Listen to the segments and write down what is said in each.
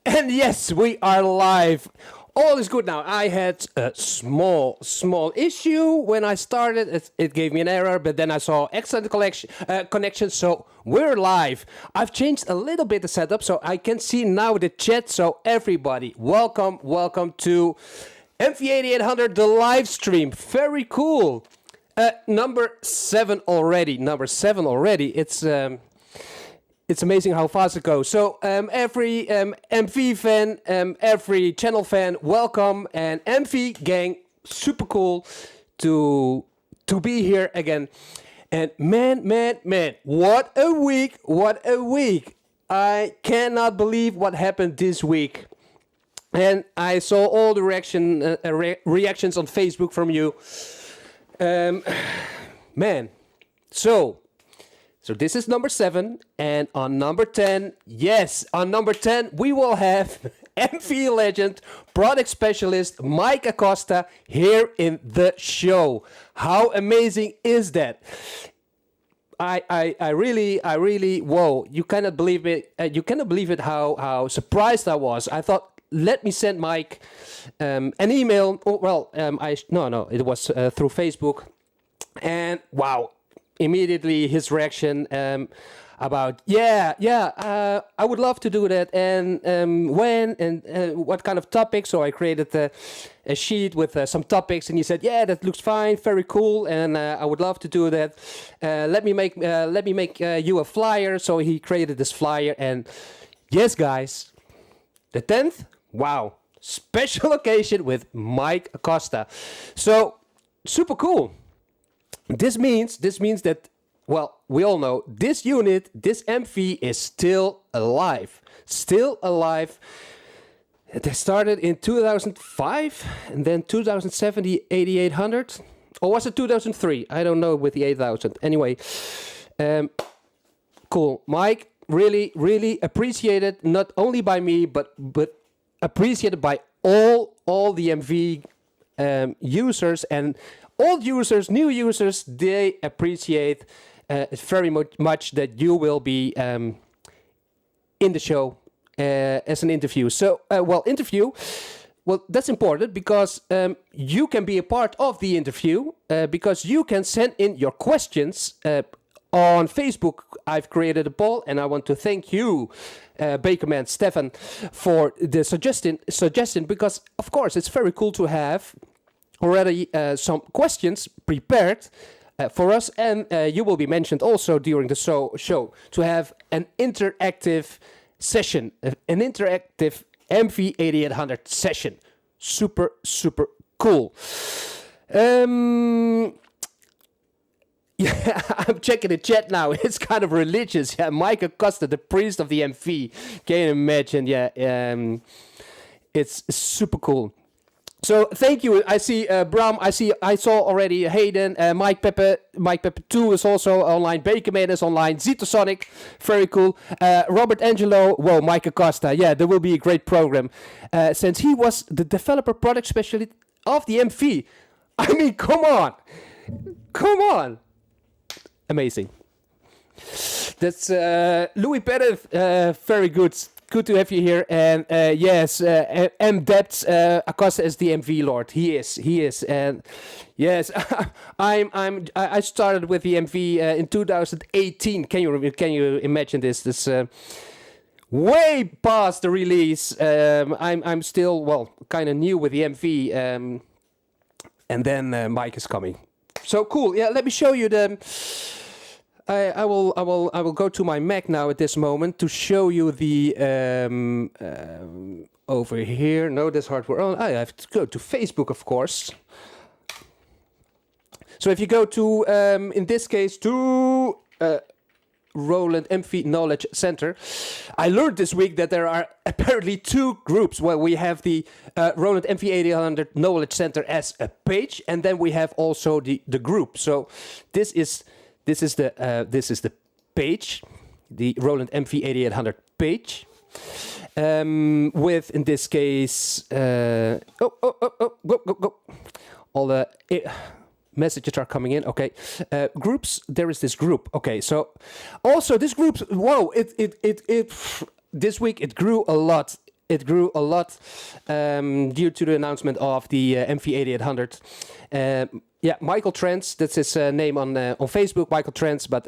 And yes, we are live. All is good now. I had a small issue when I started. It gave me an error, but then I saw excellent connection, so we're live. I've changed a little bit the setup, so I can see now the chat. So everybody, welcome to MV-8800, the live stream. Very cool. Number 7 already. It's amazing how fast it goes. So every MV fan, every channel fan, welcome. And MV gang, super cool to be here again. And man, what a week. I cannot believe what happened this week. And I saw all the reactions on Facebook from you. Man, so this is number 7, and on number 10, we will have MV legend, product specialist Mike Acosta here in the show. How amazing is that? I really, whoa! You cannot believe it. You cannot believe it. How surprised I was. I thought, let me send Mike an email. Oh, well, it was through Facebook, and wow. Immediately his reaction about I would love to do that, and when and what kind of topics. So I created a sheet with some topics, and he said, yeah, that looks fine, very cool, and I would love to do that. Let me make you a flyer. So he created this flyer, and yes, guys, the 10th, wow, special occasion with Mike Acosta. So super cool. This means that well, we all know this unit, this MV is still alive. Still alive. They started in 2005 and then 2007 the 8800. Or was it 2003? I don't know with the 8000. Anyway, cool. Mike, really, really appreciated, not only by me, but appreciated by all the MV users and old users, new users. They appreciate very much that you will be in the show as an interview. So, interview. Well, that's important because you can be a part of the interview because you can send in your questions on Facebook. I've created a poll, and I want to thank you, Bakerman Stefan, for the suggestion because, of course, it's very cool to have already some questions prepared for us, and you will be mentioned also during the show to have an interactive session, an interactive MV-8800 session. Super, super cool. Yeah, I'm checking the chat now. It's kind of religious. Yeah, Mike Acosta, the priest of the MV. Can you imagine? Yeah, it's super cool. So thank you. I see Bram. I saw already Hayden. Mike Pepper 2 is also online. Bakerman is online. Zitosonic, very cool. Robert Angelo. Whoa, Mike Acosta. Yeah, there will be a great program. Since he was the developer product specialist of the MV. I mean, come on. Amazing. That's Louis Perez. Very good. Good to have you here. And yes, M. Debts Acosta is the MV Lord. He is. And yes, I started with the MV in 2018. Can you imagine this? This way past the release. I'm still kind of new with the MV. And then Mike is coming. So cool. Yeah, let me show you the. I will go to my Mac now at this moment to show you the over here. No, that's hardware only. I have to go to Facebook, of course. So if you go to in this case to Roland MV Knowledge Center, I learned this week that there are apparently two groups where we have the Roland MV-8800 Knowledge Center as a page, and then we have also the group. So this is the page, the Roland MV-8800 page, with in this case, go. All the messages are coming in. Okay, groups. There is this group. Okay, so also this group. Whoa! It this week it grew a lot. It grew a lot due to the announcement of the MV-8800. Yeah, Michael Trents, that's his name on Facebook, Michael Trents. But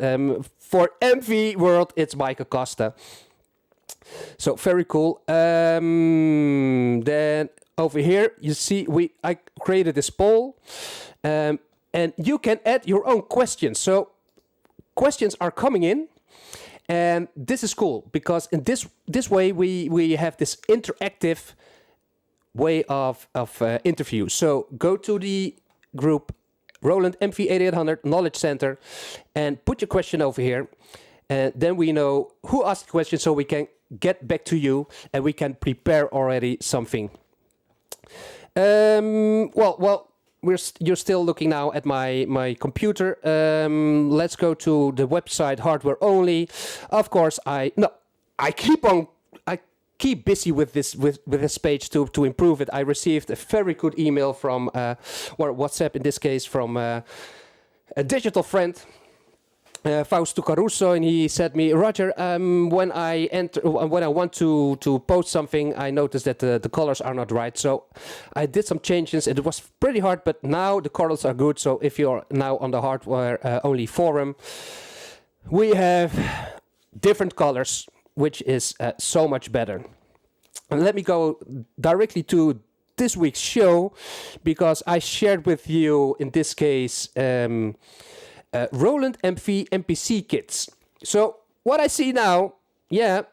for MV World, it's Mike Acosta. So very cool. Then over here, you see, I created this poll. And you can add your own questions. So questions are coming in. And this is cool because in this way we have this interactive way of interview. So go to the group Roland MV-8800 Knowledge Center and put your question over here. And then we know who asked the question, so we can get back to you and we can prepare already something. You're still looking now at my computer. Let's go to the website Hardware Only. Of course, I keep busy with this page to improve it. I received a very good email from WhatsApp in this case from a digital friend. Fausto Caruso, and he said me, Roger, when I want to post something, I noticed that the colors are not right. So I did some changes. It was pretty hard, but now the colors are good. So if you're now on the Hardware Only forum, we have different colors, which is so much better. And let me go directly to this week's show, because I shared with you, in this case, Roland Mv Npc Kits. So what I see now,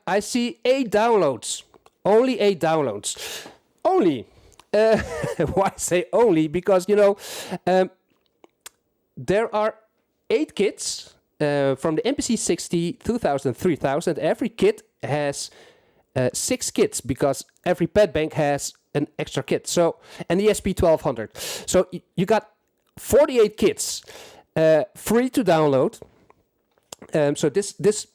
I see 8 downloads. Only 8 downloads. Only. Why say only? Because, there are 8 kits from the MPC 60, 2000, 3000. Every kit has 6 kits because every pad bank has an extra kit. So, and the SP 1200. So you got 48 kits, free to download. So this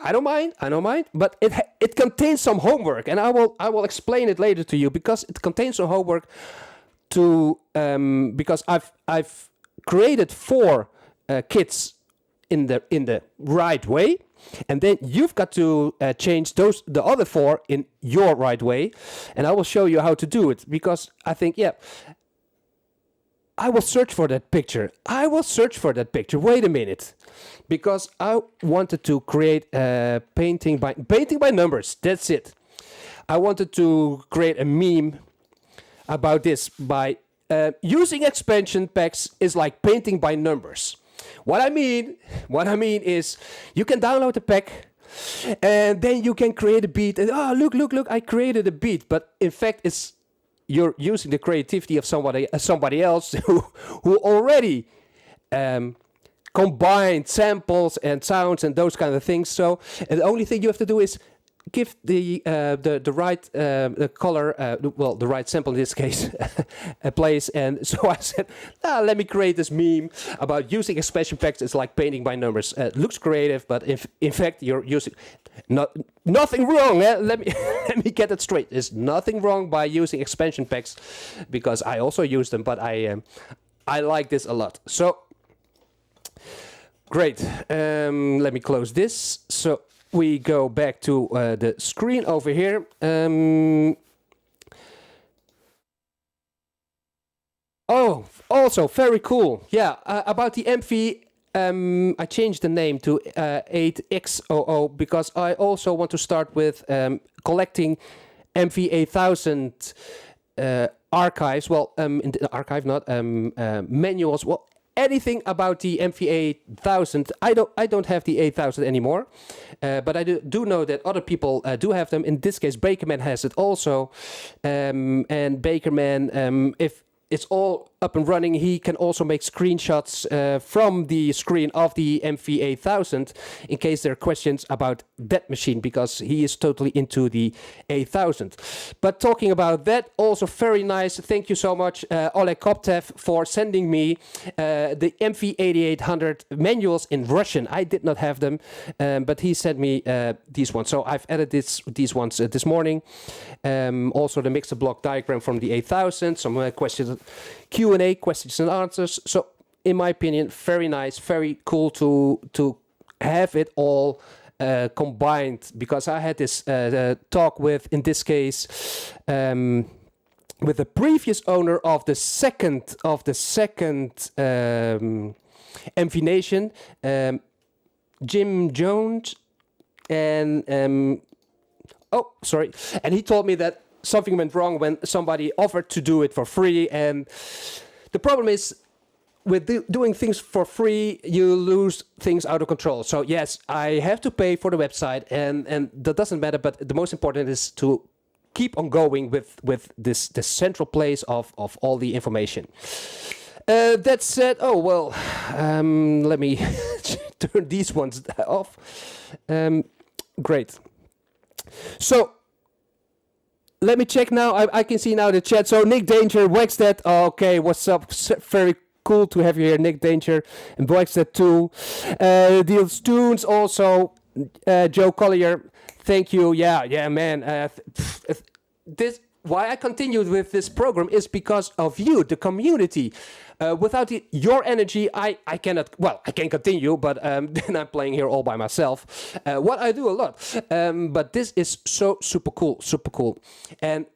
I don't mind, but it contains some homework, and I will explain it later to you because it contains some homework to because I've created 4 kits in the right way, and then you've got to change the other 4 in your right way, and I will show you how to do it because I think I will search for that picture. Wait a minute. Because I wanted to create a painting by numbers. That's it. I wanted to create a meme about this by using expansion packs is like painting by numbers. What I mean is you can download a pack and then you can create a beat and look, I created a beat. But in fact, you're using the creativity of somebody else who already combined samples and sounds and those kind of things. So the only thing you have to do is give the right color, the right sample in this case, a place. And so I said, let me create this meme about using expansion packs. It's like painting by numbers. Looks creative, but in fact you're using nothing wrong. Let me get it straight. There's nothing wrong by using expansion packs because I also use them, but I like this a lot. So great. Let me close this. So we go back to the screen over here. Oh, also very cool. Yeah, about the MV, I changed the name to 8X00 because I also want to start with collecting MV-8000 archives. Well, in the archive, not manuals. Well, anything about the MV-8000. I don't have the 8000 anymore, but I do know that other people do have them. In this case, Bakerman has it also, and Bakerman, if it's all up and running, he can also make screenshots from the screen of the MV-8000 in case there are questions about that machine, because he is totally into the 8000. But talking about that, also very nice. Thank you so much, Oleg Koptev, for sending me the MV-8800 manuals in Russian. I did not have them, but he sent me these ones. So I've added these ones this morning. Also the mixer block diagram from the 8000, some questions, Q&A, questions and answers. So in my opinion, very nice, very cool to have it all combined, because I had this talk with, in this case, with the previous owner of the second MV Nation, Jim Jones, and oh, sorry, and he told me that something went wrong when somebody offered to do it for free, and the problem is with doing things for free, you lose things out of control. So yes, I have to pay for the website, and that doesn't matter, but the most important is to keep on going with this central place of all the information. That said, oh well, let me turn these ones off. Great. So let me check now. I can see now the chat. So Nick Danger, Waxstead. Okay, what's up? Very cool to have you here, Nick Danger, and Waxstead too. Deals Tunes also. Joe Collier, thank you. Yeah, man. This why I continued with this program is because of you, the community. Without your energy, I cannot. Well, I can continue, but then I'm playing here all by myself. What I do a lot, but this is so super cool. And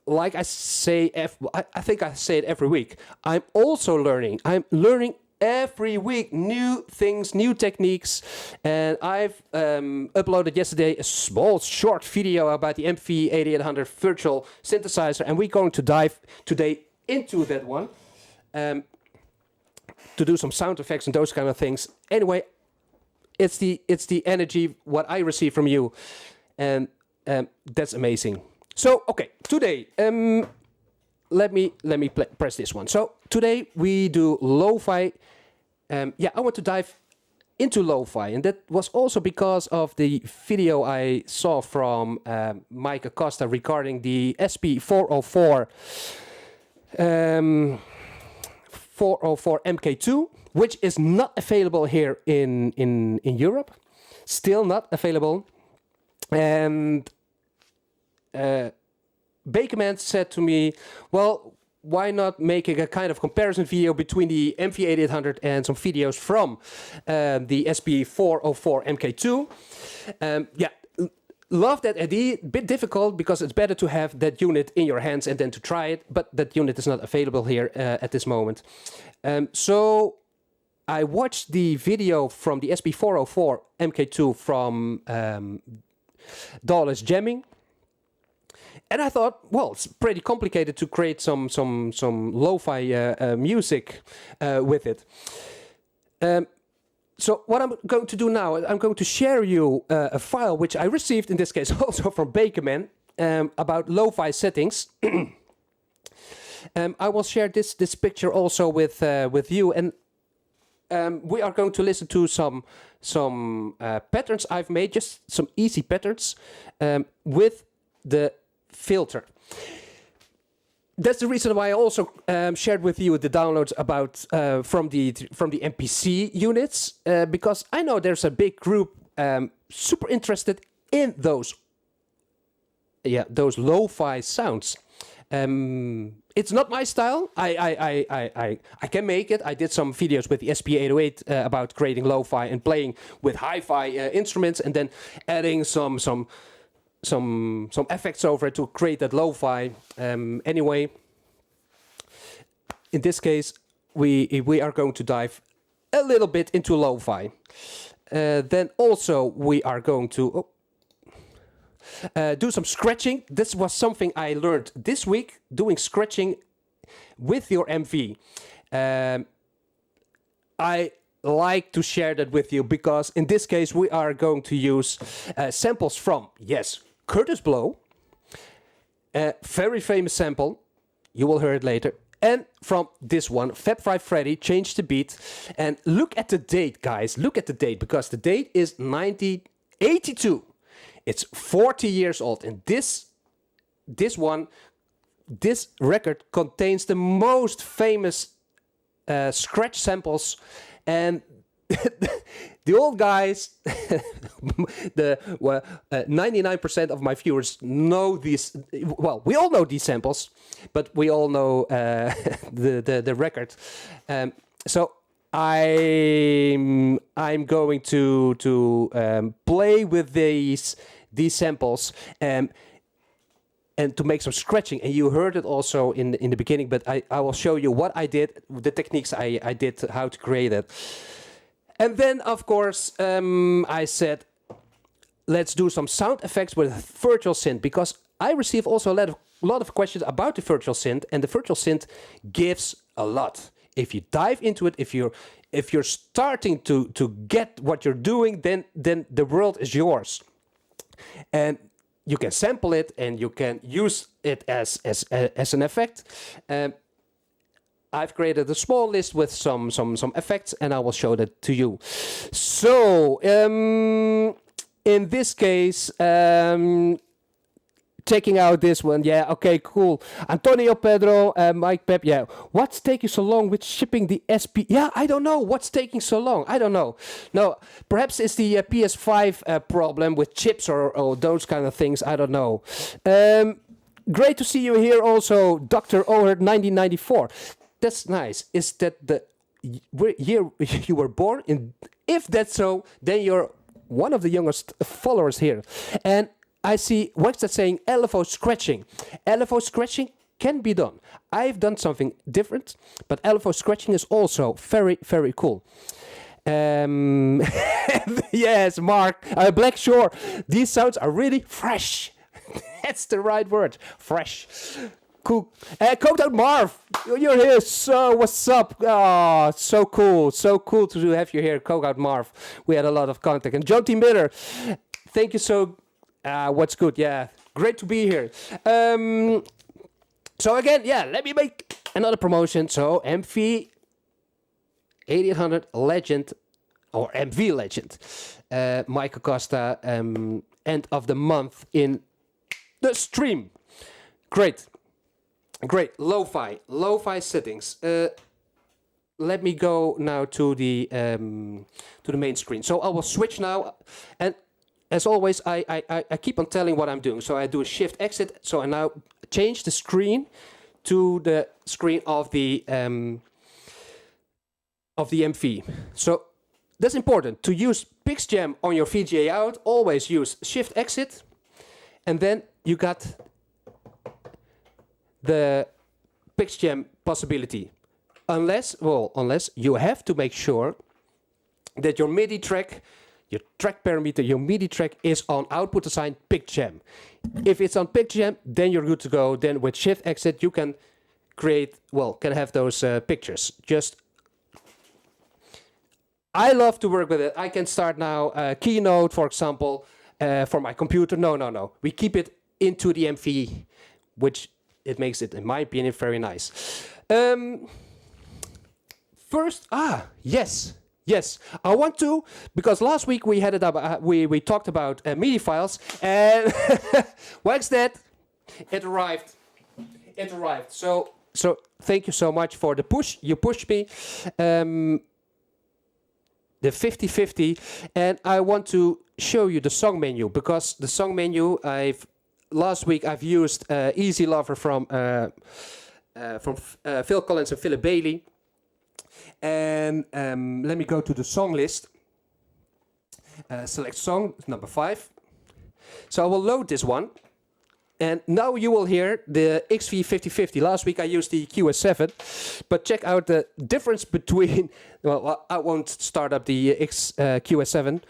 like I say, I think I say it every week. I'm also learning. I'm learning every week new things, new techniques, and I've uploaded yesterday a small short video about the MV-8800 virtual synthesizer, and we're going to dive today into that one. To do some sound effects and those kind of things. Anyway, it's the energy what I receive from you, and that's amazing. So okay, today let me press this one. So today we do lo-fi. I want to dive into lo-fi, and that was also because of the video I saw from Mike Acosta regarding the SP404 404 MK2, which is not available here in Europe, still not available. And Bakerman said to me, well, why not making a kind of comparison video between the MV-8800 and some videos from the SP404 MK2? Yeah, love that idea. Bit difficult because it's better to have that unit in your hands and then to try it, but that unit is not available here at this moment. So I watched the video from the SP404 MK2 from Dawless Jamming. And I thought, well, it's pretty complicated to create some lo-fi music with it. So what I'm going to do now, I'm going to share you a file which I received, in this case also from Bakerman, about lo-fi settings. I will share this picture also with you, and we are going to listen to some patterns I've made, just some easy patterns with the filter. That's the reason why I also shared with you the downloads about from the MPC units, because I know there's a big group super interested in those lo-fi sounds. It's not my style. I can make it. I did some videos with the SP808 about creating lo-fi and playing with hi-fi instruments, and then adding some effects over it to create that lo-fi. Anyway, in this case, we are going to dive a little bit into lo-fi. Then also we are going to do some scratching. This was something I learned this week, doing scratching with your MV. I like to share that with you because in this case we are going to use samples from, yes, Curtis Blow, a very famous sample, you will hear it later, and from this one, Fab Five Freddy, Change the Beat. And look at the date, guys, look at the date, because the date is 1982. It's 40 years old, and this record contains the most famous scratch samples, and the old guys, the 99% of my viewers know these. Well, we all know these samples, but we all know the record. So I'm going to play with these samples and to make some scratching. And you heard it also in the beginning, but I will show you what I did, the techniques I did, how to create it. And then, of course, I said, let's do some sound effects with virtual synth, because I receive also a lot of questions about the virtual synth, and the virtual synth gives a lot. If you dive into it, if you're starting to get what you're doing, then the world is yours, and you can sample it and you can use it as an effect. I've created a small list with some effects, and I will show that to you. So in this case, checking out this one, yeah, okay, cool. Antonio Pedro, Mike Pep, yeah. What's taking so long with shipping the SP? Yeah, I don't know. What's taking so long? I don't know. No, perhaps it's the PS5 problem with chips or those kind of things. I don't know. Great to see you here also, Dr. Oherd 1994. That's nice. Is that the year you were born in? If that's so, then you're one of the youngest followers here. And I see what's that saying, LFO scratching. LFO scratching can be done. I've done something different, but LFO scratching is also very, very cool. Yes, Mark, Black Shore. These sounds are really fresh. That's the right word, fresh. Cool. Coked Out Marv, you're here. So what's up? Oh, so cool to have you here, Coked Out Marv. We had a lot of contact. And John T. Miller, thank you so. What's good? Yeah, great to be here. So again, yeah, let me make another promotion. So MV-8800 Legend or MV legend, Mike Acosta, end of the month in the stream. Great. Lo-fi settings. Let me go now to the main screen. So I will switch now, and as always, I keep on telling what I'm doing. So I do a shift exit. So I now change the screen to the screen of the MV. So that's important. To use PixJam on your VGA out, always use shift exit, and then you got the PixJam possibility. Unless you have to make sure that your MIDI track, your track parameter, your MIDI track is on output assigned PixJam. If it's on PixJam, then you're good to go. Then with shift exit, you can have those pictures. I love to work with it. I can start now Keynote, for example, for my computer. No. We keep it into the MV, which it makes it, in my opinion, very nice. First, yes. I want to, because last week we had it up. We talked about MIDI files, and what's that? It arrived. So thank you so much for the push. You pushed me. The 50/50, and I want to show you the song menu, because the song menu last week I've used Easy Lover from Phil Collins and Philip Bailey. And let me go to the song list. Select song number 5. So I will load this one. And now you will hear the XV5050. Last week I used the QS7. But check out the difference between... Well, I won't start up the QS7.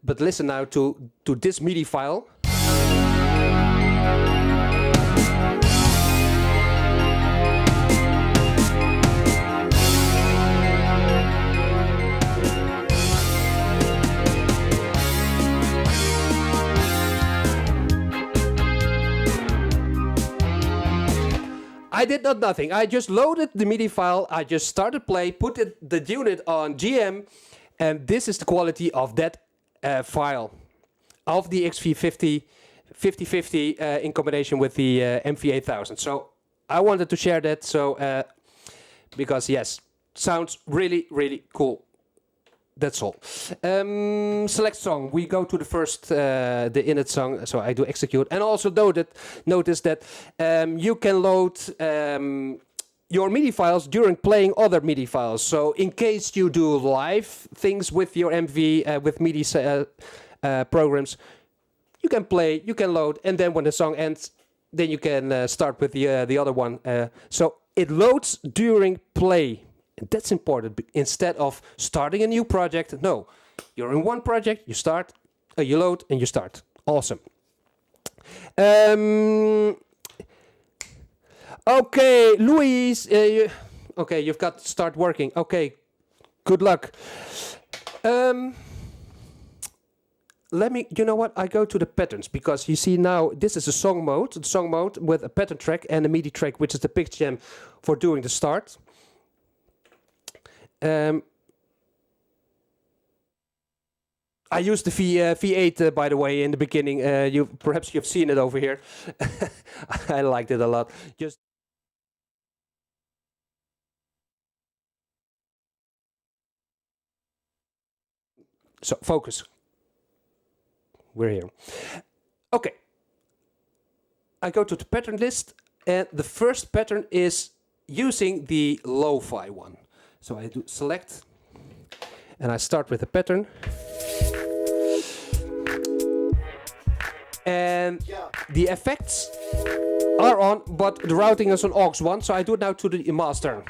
But listen now to this MIDI file. I did nothing. I just loaded the MIDI file. I just started play, put the unit on GM, and this is the quality of that file of the XV50 in combination with the MV-8000. So I wanted to share that. So because yes, sounds really cool. That's all. Select song. We go to the first, the init song. So I do execute. And also notice that you can load your MIDI files during playing other MIDI files. So in case you do live things with your MV, with MIDI programs, you can play, you can load, and then when the song ends, then you can start with the other one. So it loads during play. That's important. Instead of starting a new project, no, you're in one project, you start, you load, and you start. Awesome. Okay, Luis. Okay, you've got to start working. Okay, good luck. Let me, you know what? I go to the patterns, because you see now this is a song mode with a pattern track and a MIDI track, which is the PixJam for doing the start. I used the V8, by the way, in the beginning. Perhaps you've seen it over here. I liked it a lot. Just so focus. We're here. Okay. I go to the pattern list, and the first pattern is using the LoFi one. So I do select, and I start with the pattern. And the effects are on, but the routing is on aux 1, so I do it now to the master.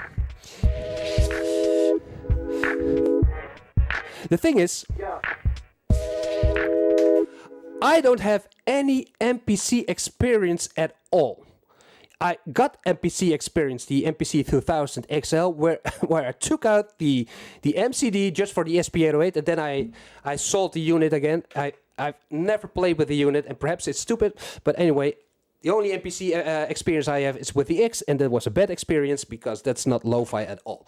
The thing is, I don't have any MPC experience at all. I got MPC experience, the MPC 2000 XL, where I took out the MCD just for the SP808, and then I sold the unit again. I've never played with the unit, and perhaps it's stupid, but anyway, the only MPC experience I have is with the X, and that was a bad experience because that's not lo-fi at all.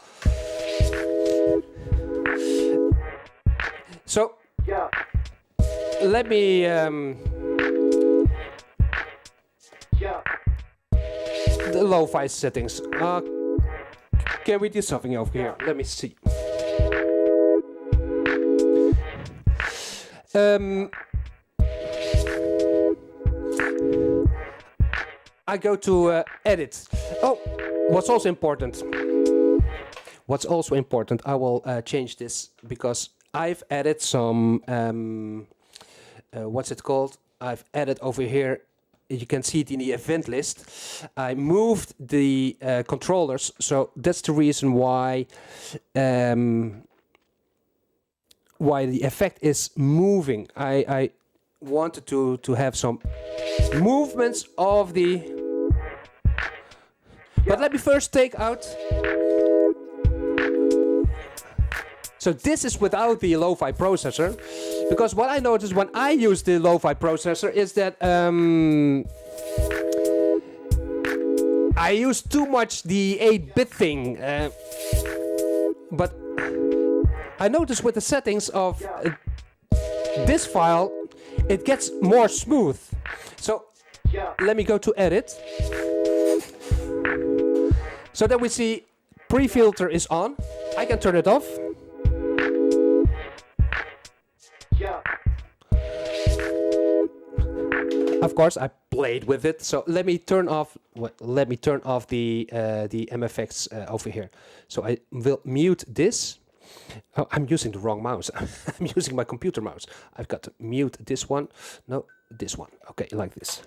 So let me the lo-fi settings. Can we do something over here? Let me see. I go to edit. Oh, what's also important. I will change this because I've added some. What's it called? I've added over here. You can see it in the event list. I moved the controllers, so that's the reason why the effect is moving. I wanted to have some movements of the. But let me first take out. So this is without the lo-fi processor, because what I noticed when I use the lo-fi processor is that I use too much the 8-bit thing. But I noticed with the settings of this file, it gets more smooth. So let me go to edit. So then we see pre-filter is on. I can turn it off. Of course, I played with it. So let me turn off. Let me turn off the MFX over here. So I will mute this. Oh, I'm using the wrong mouse. I'm using my computer mouse. I've got to mute this one. No, this one. Okay, like this.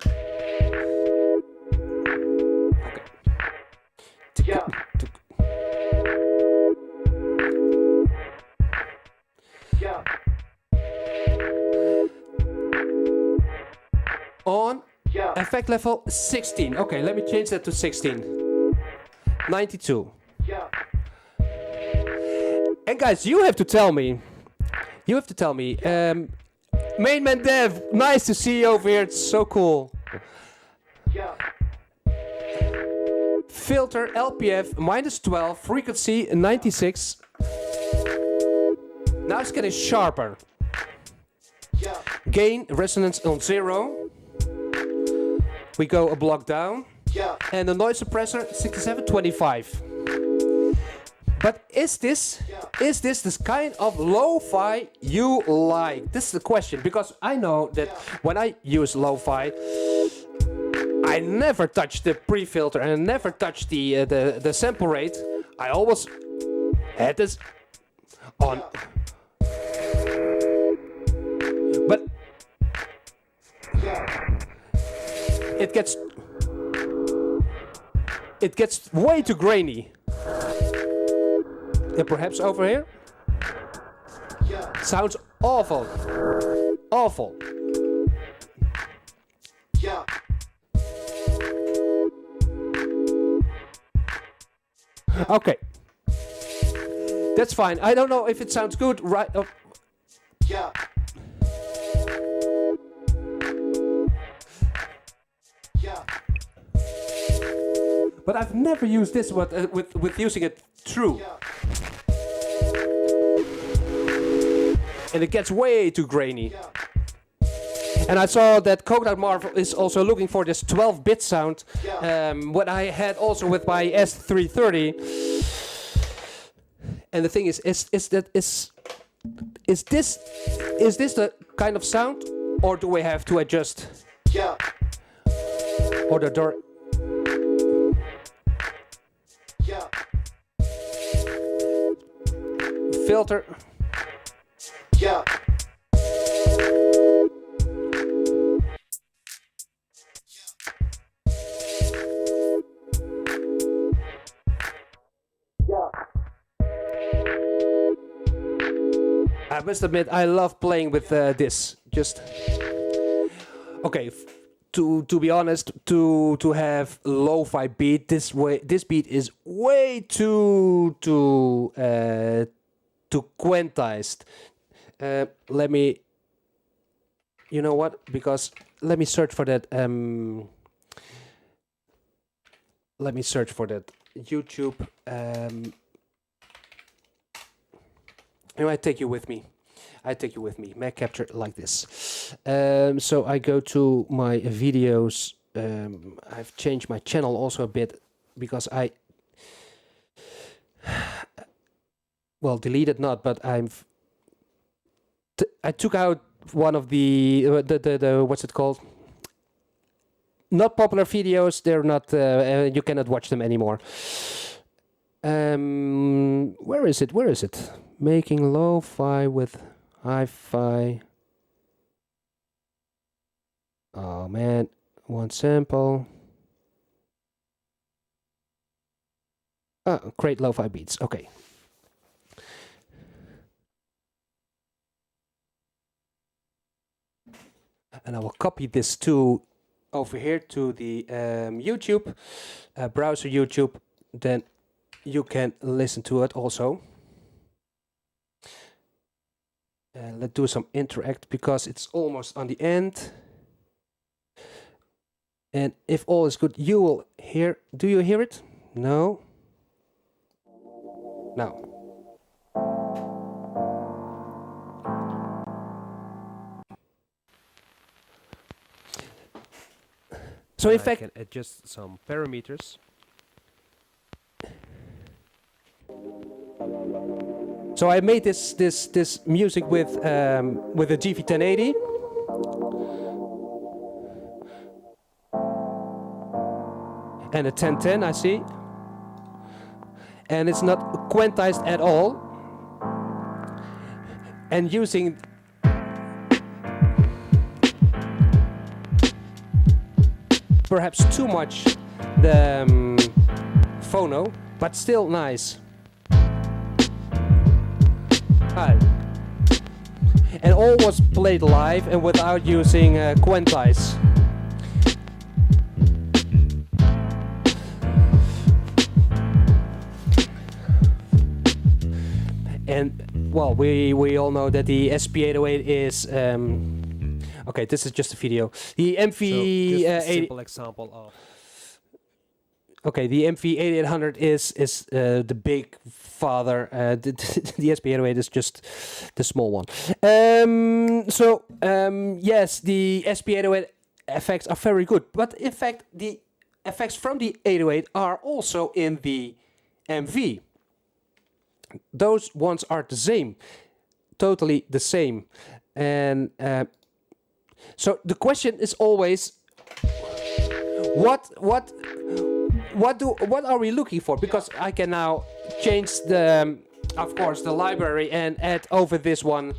Okay. On effect level 16. Okay, let me change that to 16. 92. And guys, you have to tell me. Main man Dev, nice to see you over here. It's so cool. Filter LPF -12, frequency 96. Now it's getting sharper. Gain resonance on 0. We go a block down. And the noise suppressor 6725. But is this this kind of lo-fi you like? This is the question, because I know that when I use lo-fi, I never touch the pre-filter and I never touch the sample rate. I always had this on. But it gets way too grainy. And perhaps over here? Sounds awful. Awful. Okay. That's fine. I don't know if it sounds good, right? Oh. But I've never used this with using it through. And it gets way too grainy. And I saw that Coconut Marvel is also looking for this 12-bit sound. What I had also with my S330. And the thing is this the kind of sound, or do we have to adjust? Or the door? Filter. I must admit, I love playing with this. Just okay. To be honest, to have lo-fi beat this beat is way too quantized. Let me. You know what? Because let me search for that. Let me search for that YouTube. I take you with me. I take you with me. Mac capture like this. So I go to my videos. I've changed my channel also a bit because well, deleted not, but I took out one of the what's it called? Not popular videos. They're not. You cannot watch them anymore. Where is it? Where is it? Making lo-fi with hi-fi. Oh man, one sample. Create lo-fi beats. Okay. And I will copy this to over here to the YouTube browser YouTube. Then you can listen to it also. Let's do some interact because it's almost on the end. And if all is good, you will hear. Do you hear it? No. No. So in fact, I can adjust some parameters. So I made this music with a GV1080. And a 1010, I see. And it's not quantized at all. And using perhaps too much the phono, but still nice. And all was played live and without using quantize. And well, we all know that the SP808 is okay. This is just a video. The MV So just a simple example of. Okay, the MV-8800 is the big father. The SP808 is just the small one. Yes, the SP808 effects are very good, but in fact, the effects from the 808 are also in the MV. Those ones are the same, totally the same, and so the question is always, what are we looking for? Because I can now change the, of course, the library and add over this one.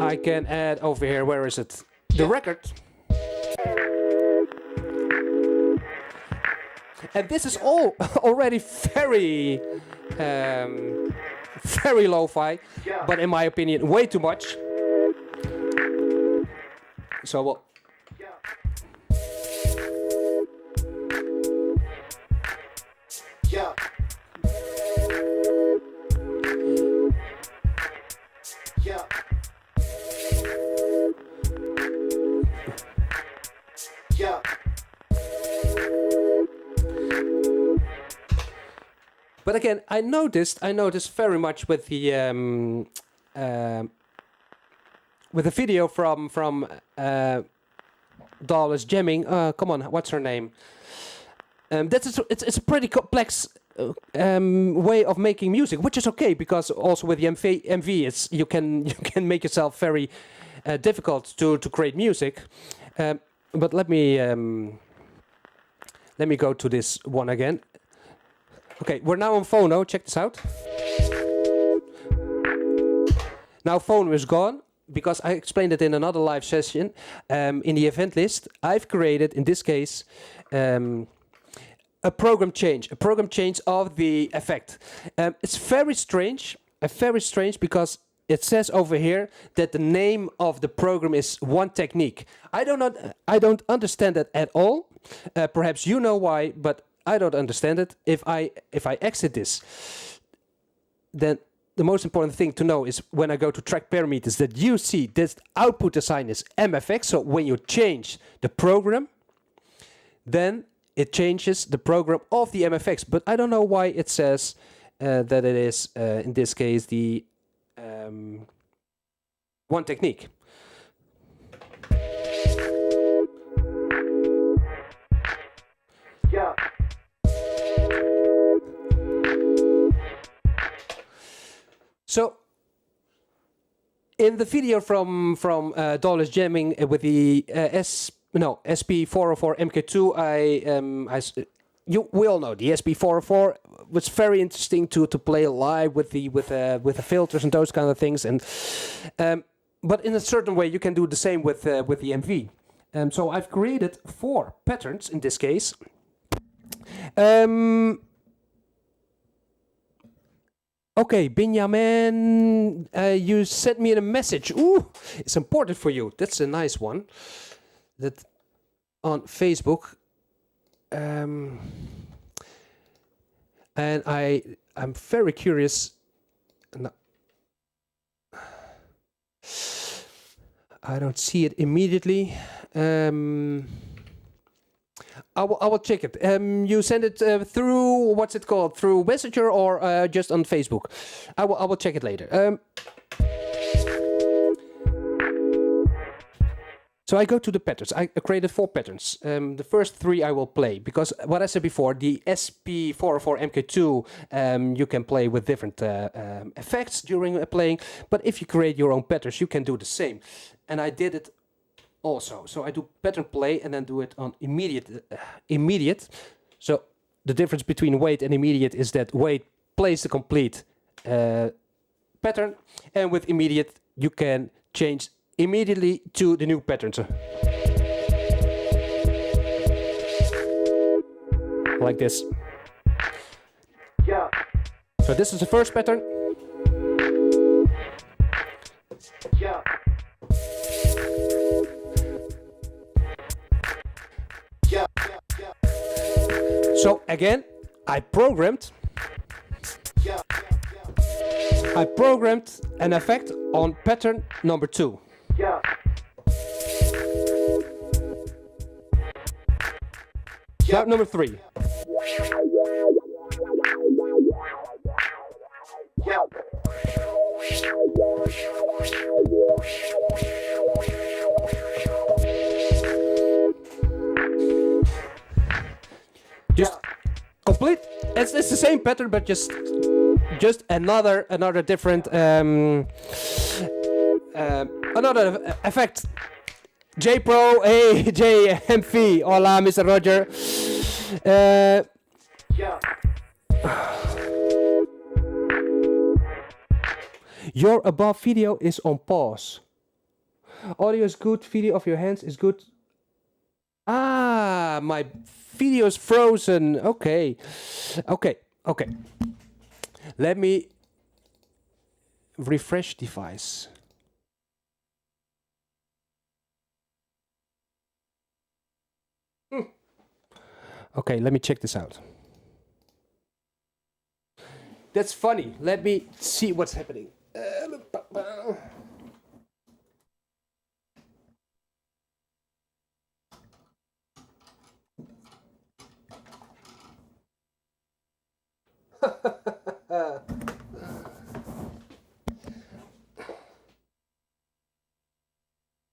I can add over here. Where is it? The record. And this is all already very, very lo-fi, but in my opinion, way too much. So well. Yeah. Yeah. Yeah. But again, I noticed very much with the video from Dollars jamming. Come on, what's her name? It's a pretty complex way of making music, which is okay because also with the MV, it's you can make yourself very difficult to create music. But let me go to this one again. Okay, we're now on phono. Check this out. Now phono is gone because I explained it in another live session. In the event list, I've created in this case. A program change of the effect. It's very strange because it says over here that the name of the program is One Technique. I don't understand that at all. Perhaps you know why, but I don't understand it. If I exit this, then the most important thing to know is when I go to track parameters that you see this output design is MFX. So when you change the program, then it changes the program of the MFX, but I don't know why it says that it is, in this case, the one technique. Yeah. So, in the video from Dollars jamming with the SP404 MK2, we all know the SP404 was very interesting to play live with the filters and those kind of things, and but in a certain way you can do the same with the MV. So I've created 4 patterns in this case. Okay, Benjamin, you sent me a message. Ooh, it's important for you. That's a nice one. That on Facebook. And I'm very curious. No. I don't see it immediately. I will check it. You send it through, what's it called? Through Messenger or just on Facebook? I will check it later. So I go to the patterns. I created 4 patterns. The first 3 I will play because what I said before, the SP404 MK2, you can play with different effects during playing. But if you create your own patterns, you can do the same. And I did it also. So I do pattern play and then do it on immediate. So the difference between wait and immediate is that wait plays the complete pattern, and with immediate you can change immediately to the new pattern. So like this. Yeah. So this is the first pattern. Yeah. Yeah. Yeah. So again, I programmed an effect on pattern number 2. Yeah. Now number 3. Yeah. Just complete. It's the same pattern, but just another different another effect. J Pro, hey J MV, hola Mr. Roger. Yeah. Your above video is on pause. Audio is good, video of your hands is good. Ah, my video is frozen. Okay. Let me refresh device. Okay, let me check this out. That's funny. Let me see what's happening.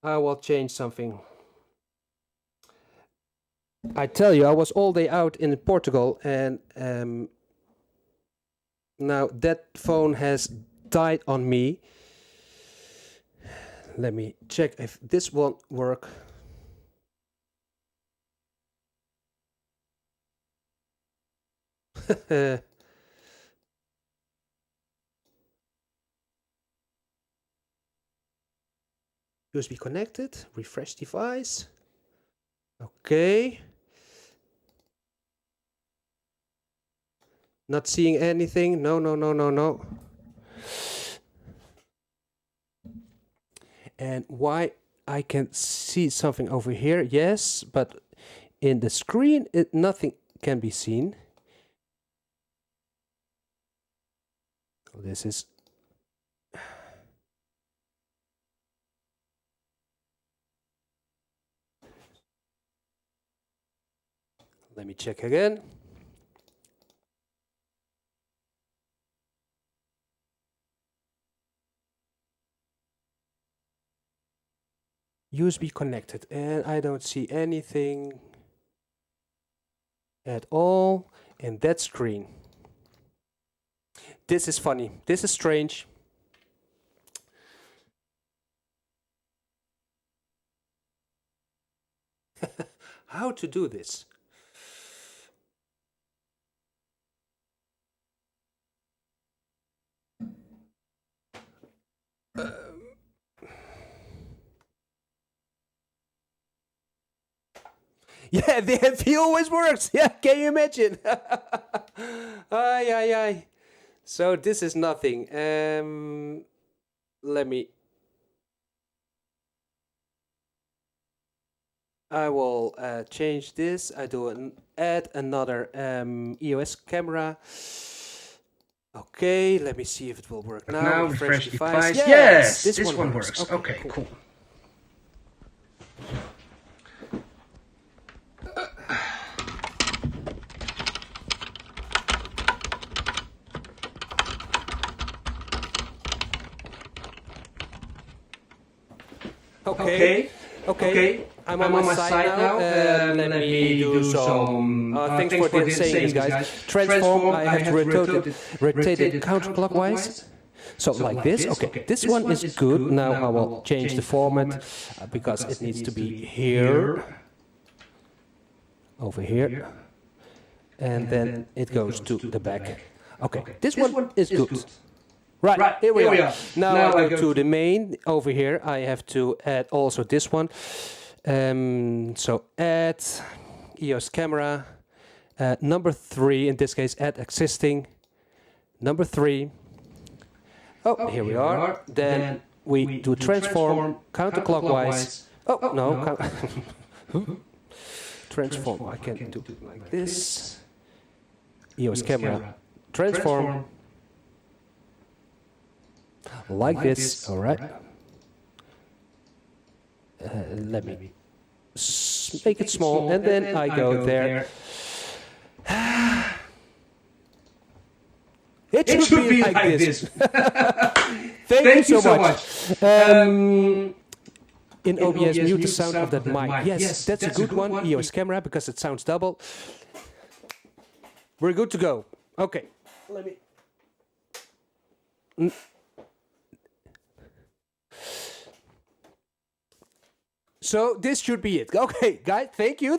I will change something. I tell you, I was all day out in Portugal, and now that phone has died on me. Let me check if this won't work. USB connected, refresh device. Okay. Not seeing anything. No. And why I can see something over here? Yes, but in the screen, nothing can be seen. This is... Let me check again. USB connected, and I don't see anything at all in that screen. This is funny. This is strange. How to do this? Yeah, the MV always works. Yeah, can you imagine? Ay, ay, ay. So this is nothing. Let me. I will change this. I do add another EOS camera. Okay, let me see if it will work now. Now refresh device. Yes, this one works. Okay, cool. Okay. I'm on my side now. Let me do some. Thanks for saying this, guys. Transform. I have to rotate it counterclockwise. So like this. Okay, this one is good. Now I will change the format because it needs to be here, over here, and then it goes to the back. Okay, this one is good. Right, here we are. Now I go to the main. Over here I have to add also this one. So add EOS camera, number 3, in this case add existing, number 3. Oh, here we are. Then we do transform counterclockwise. Oh, no. Transform, I can do it like this. EOS camera, transform. Like this, all right. Let me make it small, and then I go there. It should be like this. Thank you so much. In OBS, mute the sound of that mic. Yes, that's a good one. EOS camera, because it sounds double. We're good to go. Okay. Let me. So this should be it. Okay, guys, thank you.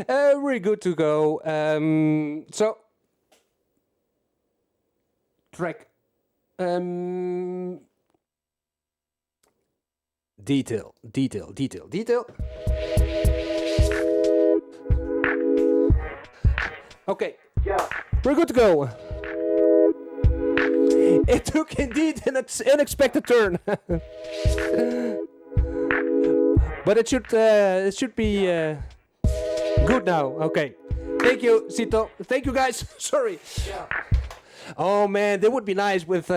We're good to go. So track detail. Okay, Yeah. we're good to go. It took indeed an unexpected turn. But it should be good now. Okay. Thank you, Cito. Thank you, guys. Sorry. Yeah. Oh man, that would be nice with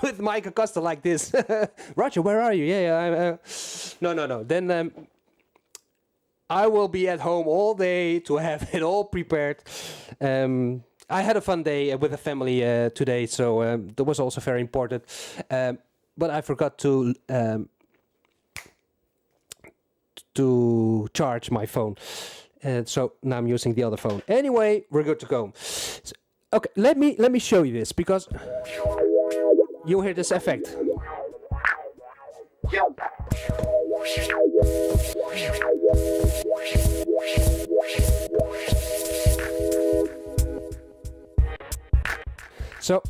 with Mike Acosta like this. Roger, where are you? Yeah. No. Then I will be at home all day to have it all prepared. I had a fun day with the family today, so that was also very important. But I forgot to charge my phone, and so now I'm using the other phone. Anyway, we're good to go. So, okay, let me show you this, because you hear this effect. Yeah. So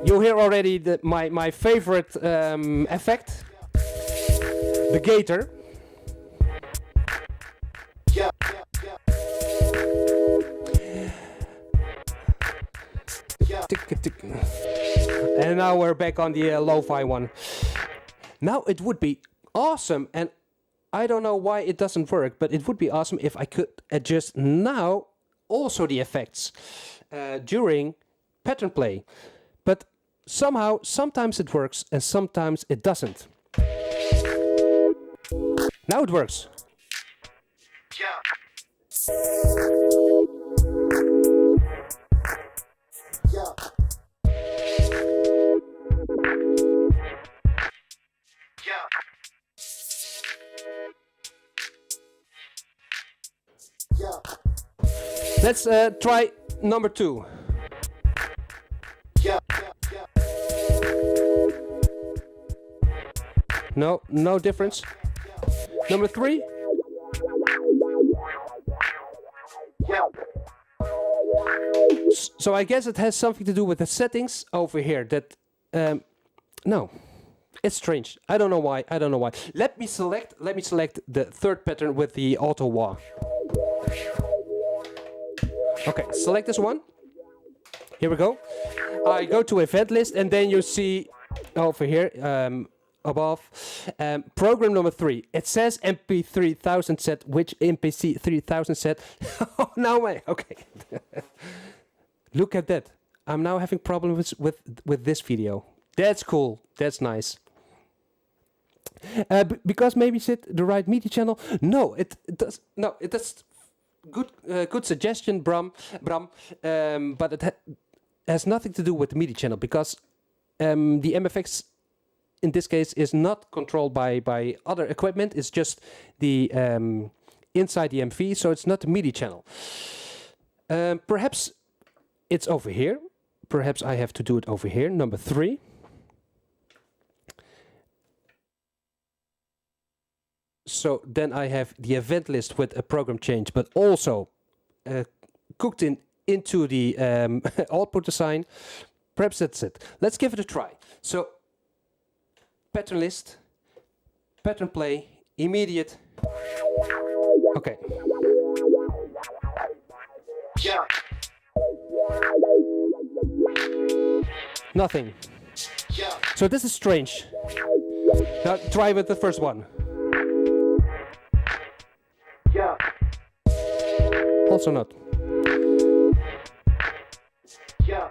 you hear already my favorite effect, the Gator. Yeah. Tick, tick. And now we're back on the LoFi one. Now it would be awesome, and I don't know why it doesn't work, but it would be awesome if I could adjust now also the effects during pattern play. But somehow, sometimes it works and sometimes it doesn't. Now it works. Yeah. Let's try number 2. Yeah. No difference. Number 3. Yeah. So I guess it has something to do with the settings over here. That no, it's strange. I don't know why. Let me select the third pattern with the auto wah. Okay, select this one. Here we go. I go to event list, and then you see over here above program number 3. It says MP3000 set. Which MPC 3000 set? Oh no way. Okay. Look at that. I'm now having problems with this video. That's cool. That's nice. Because maybe it's the right MIDI channel. No, it does. No, it does. Good suggestion, Bram. But it has nothing to do with the MIDI channel, because the MFX in this case is not controlled by other equipment. It's just the inside the MV, so it's not the MIDI channel. Perhaps it's over here. Perhaps I have to do it over here, number 3. So then I have the event list with a program change, but also cooked into the output design. Perhaps that's it. Let's give it a try. So pattern list, pattern play, immediate. Okay. Yeah. Nothing. Yeah. So this is strange. Now try with the first one. Yeah. Also not. Yeah.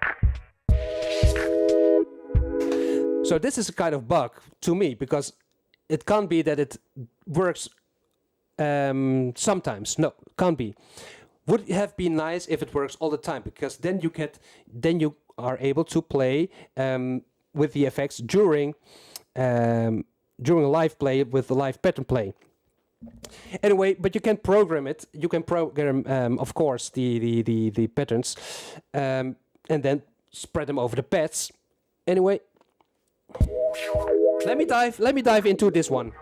So this is a kind of bug to me, because it can't be that it works sometimes. No, can't be. Would it have been nice if it works all the time, because then you are able to play with the effects during live play with the live pattern play. Anyway, but you can program it. You can program, of course, the patterns, and then spread them over the pads. Anyway, let me dive into this one.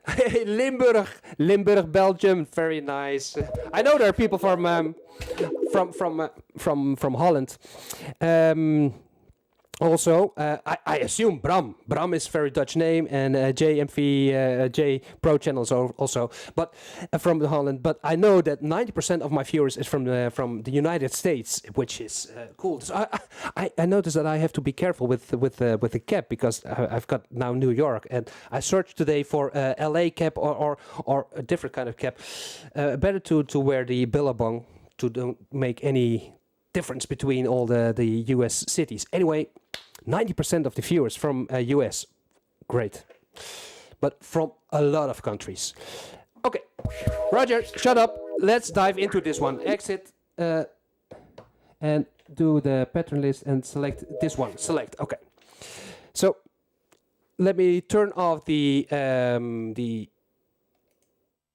Hey, Limburg, Belgium, very nice. I know there are people from Holland. Also, I assume Bram is very Dutch name, and J Pro channels also, but from Holland. But I know that 90% of my viewers is from the United States, which is cool. So I noticed that I have to be careful with the cap, because I've got now New York, and I searched today for LA cap or a different kind of cap. Better to wear the Billabong to don't make any difference between all the US cities. Anyway, 90% of the viewers from US. Great. But from a lot of countries. Okay, Roger, shut up. Let's dive into this one. Exit and do the pattern list and select this one. Select, okay. So let me turn off the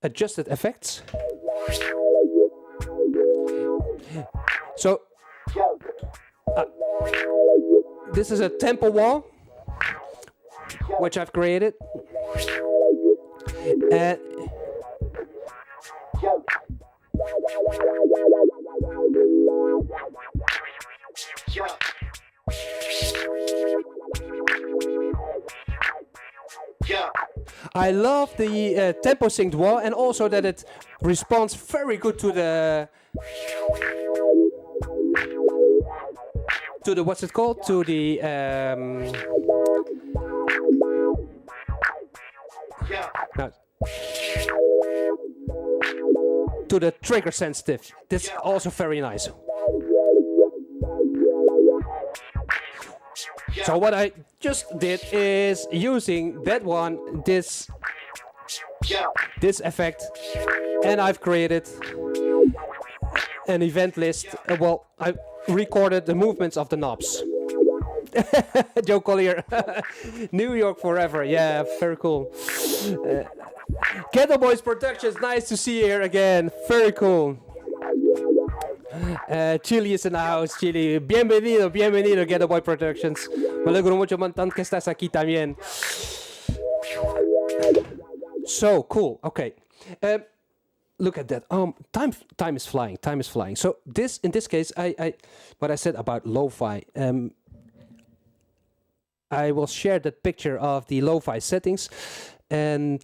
adjusted effects. So this is a tempo wall which I've created, and I love the tempo synced wall, and also that it responds very good to the what's it called? To the no, to the trigger sensitive. This is also very nice. So what I just did is using that one, this effect, and I've created an event list. Well, I recorded the movements of the knobs. Joe Collier. New York forever. Yeah, very cool. Ghetto Boys Productions, nice to see you here again. Very cool. Chili is in the house. Chili, bienvenido, bienvenido, Ghetto Boy Productions. Me alegro mucho montón que estás aquí también. So cool. Okay. Look at that. Time is flying. Time is flying. So in this case, what I said about lo-fi. I will share that picture of the lo-fi settings, and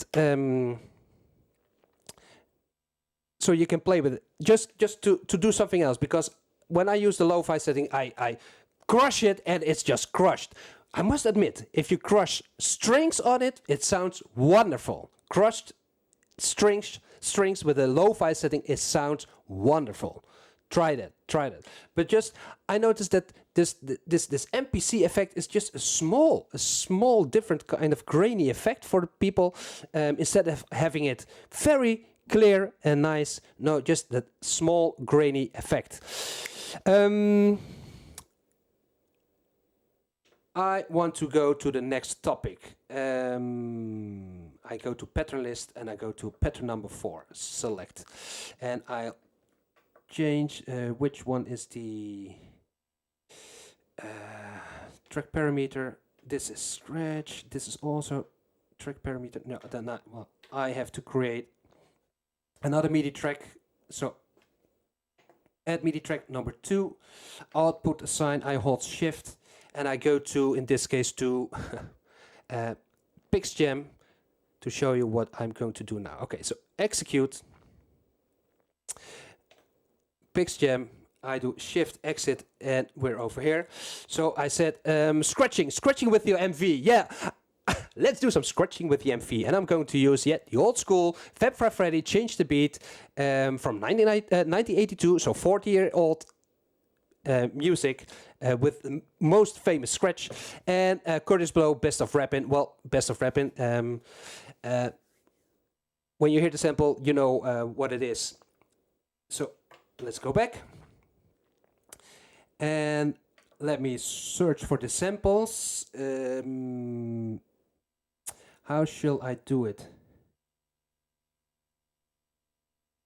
so you can play with it. Just to do something else, because when I use the lo-fi setting, I crush it and it's just crushed. I must admit, if you crush strings on it, it sounds wonderful. Crushed strings with a lo-fi setting, it sounds wonderful. Try that. But just, I noticed that this MPC effect is just a small different kind of grainy effect for the people, instead of having it very clear and nice. No, just that small grainy effect. I want to go to the next topic. I go to pattern list and I go to pattern number 4, select, and I'll change which one is the track parameter. This is scratch. This is also track parameter. No, then not. Well, I have to create another MIDI track. So add MIDI track number 2. Output assign. I hold shift and I go to, in this case, to PixJam to show you what I'm going to do now. Okay, so execute. PixJam, I do shift exit and we're over here. So I said scratching with your MV. Yeah, let's do some scratching with the MV, and I'm going to use the old school Fab Five Freddy, change the beat from 1982, so 40-year-old music with the most famous scratch, and Curtis Blow, Best of Rappin'. Well, Best of Rappin'. When you hear the sample, you know what it is. So let's go back and let me search for the samples. How shall I do it?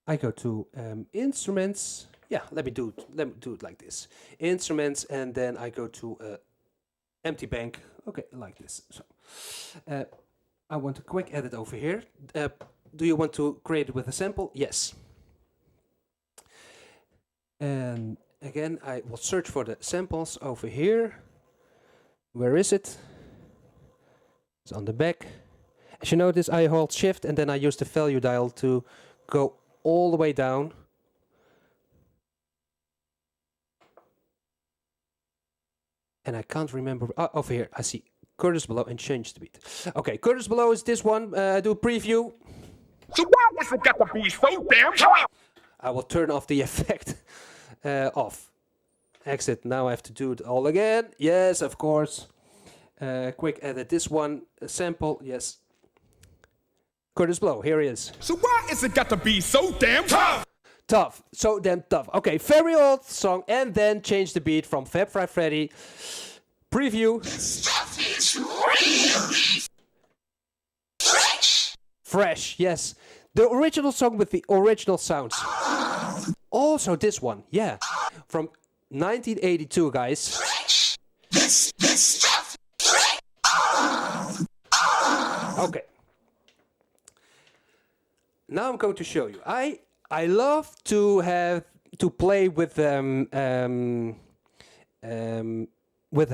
I go to instruments. Yeah, let me do it like this. Instruments, and then I go to empty bank. Okay, like this. So I want a quick edit over here. Do you want to create it with a sample? Yes. And again, I will search for the samples over here. Where is it? It's on the back. As you notice, I hold shift and then I use the value dial to go all the way down. And I can't remember. Over here, I see Curtis Below and change the beat. Okay, Curtis Below is this one. Do a preview. So why was it got to be so damn tough? I will turn off the effect. Off. Exit. Now I have to do it all again. Yes, of course. Quick edit. This one. Sample. Yes. Curtis Blow. Here he is. So why is it got to be so damn tough? Tough. So damn tough. Okay, very old song. And then change the beat from Fab Five Freddy. Preview. Stuff is really fresh. Fresh. Yes. The original song with the original sounds. Also this one, yeah, from 1982, guys. Fresh. This stuff. Okay. Now I'm going to show you. I love to play with a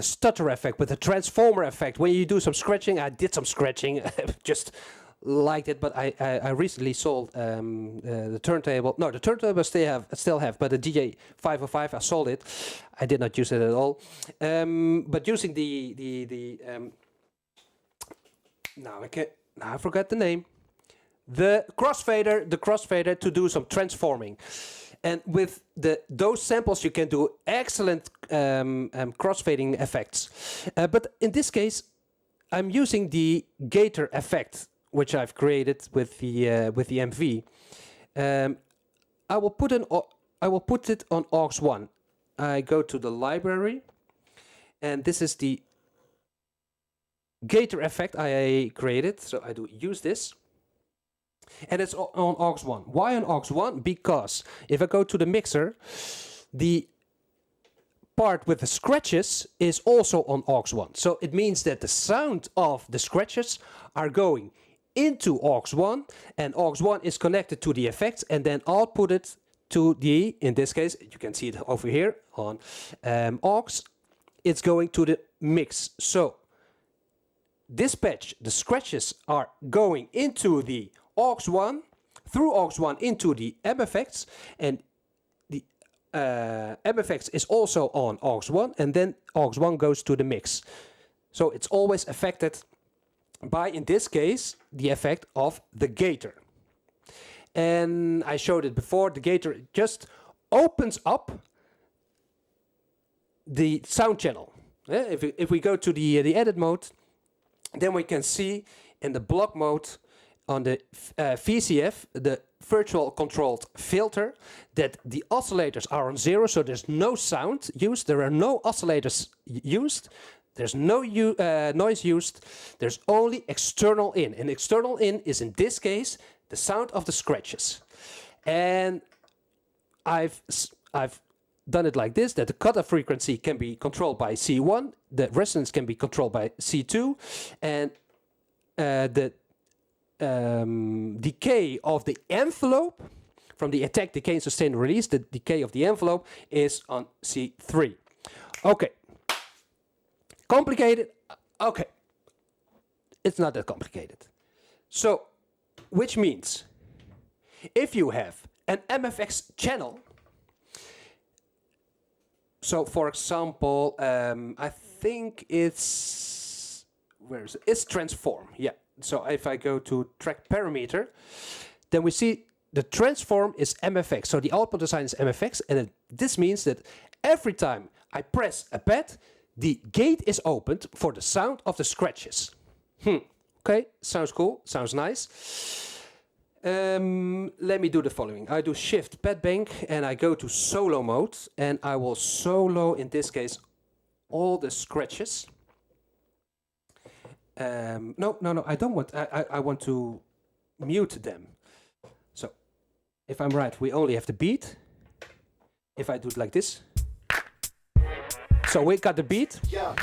stutter effect, with a transformer effect. When you do some scratching, I did some scratching, just liked it, but I recently sold the turntable. No, the turntable I still have, but the DJ 505 I sold it. I did not use it at all. But using now I forgot the name. The crossfader to do some transforming. And with those samples, you can do excellent crossfading effects. But in this case, I'm using the Gator Effect, which I've created with the MV. I will put it on aux 1. I go to the library, And this is the Gator Effect I created. So I do use this. And it's on aux 1. Why on aux 1? Because if I go to the mixer, the part with the scratches is also on aux 1. So it means that the sound of the scratches are going into aux 1, and aux 1 is connected to the effects, and then output it to the, in this case, you can see it over here on aux, it's going to the mix. So this patch, the scratches are going into the aux 1, through aux 1 into the M effects, and the M effects is also on aux 1, and then aux 1 goes to the mix. So it's always affected by, in this case, the effect of the Gator. And I showed it before, the Gator just opens up the sound channel. If we go to the edit mode, then we can see in the block mode on the VCF, the virtual controlled filter, that the oscillators are on 0, so there's no sound used, there are no oscillators used, there's no noise used, there's only external in. And external in is, in this case, the sound of the scratches. And I've done it like this, that the cutoff frequency can be controlled by C1, the resonance can be controlled by C2, and the decay of the envelope from the attack, decay, and sustain release, the decay of the envelope is on C3. Okay. Complicated? Okay. It's not that complicated. So, which means if you have an MFX channel, so for example, I think it's, where is it? It's transform, yeah. So if I go to track parameter, then we see the transform is MFX. So the output design is MFX, and this means that every time I press a pad, the gate is opened for the sound of the scratches. Okay, sounds cool, sounds nice. Let me do the following. I do shift pad bank and I go to solo mode, and I will solo, in this case, all the scratches. No, I don't want, I want to mute them. So, if I'm right, we only have the beat. If I do it like this. So we got the beat. Yeah.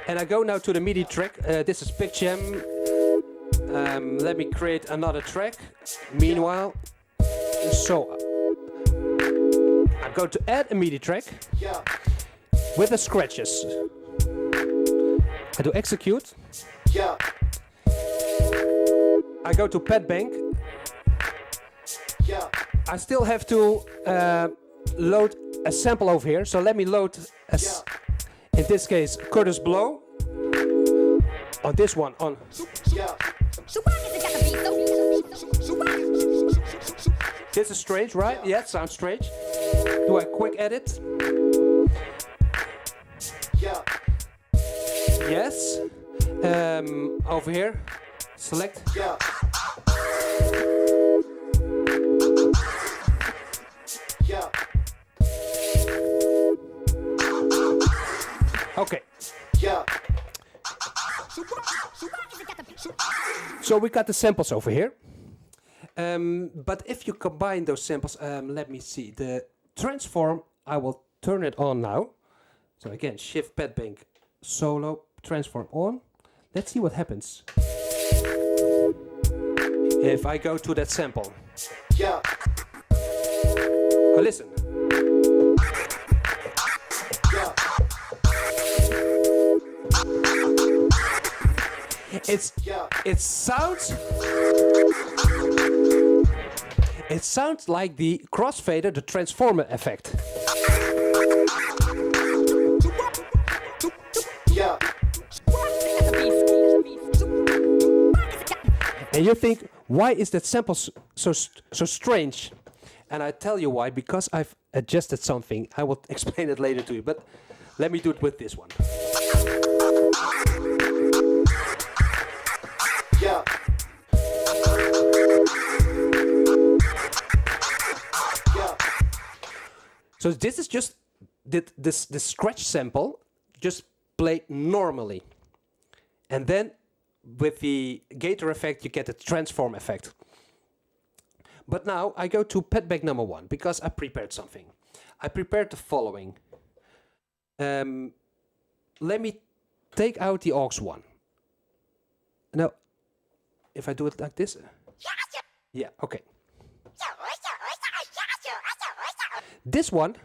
And I go now to the MIDI track. This is PicJam. Let me create another track. Meanwhile, so I'm going to add a MIDI track. Yeah. With the scratches. I do execute. Yeah. I go to pad bank. Yeah. I still have to load a sample over here. So let me load, in this case, Curtis Blow. On this one, on. Yeah. This is strange, right? Yeah, it sounds strange. Do a quick edit. Yeah. Yes. Over here, select. Yeah. Yeah. Okay. Yeah. So we got the samples over here. But if you combine those samples, let me see. The transform, I will turn it on now. So again, shift pad bank, solo, transform on. Let's see what happens. If I go to that sample. Yeah. Oh, listen. Yeah. It sounds like the crossfader, the transformer effect. Yeah. And you think, why is that sample so strange? And I tell you why, because I've adjusted something. I will explain it later to you, but let me do it with this one. Yeah. Yeah. So this is just the scratch sample, just play normally. And then with the Gator effect, you get the transform effect. But now I go to petback number 1 because I prepared something. I prepared the following. Let me take out the aux 1. Now, if I do it like this. Yeah, okay. This one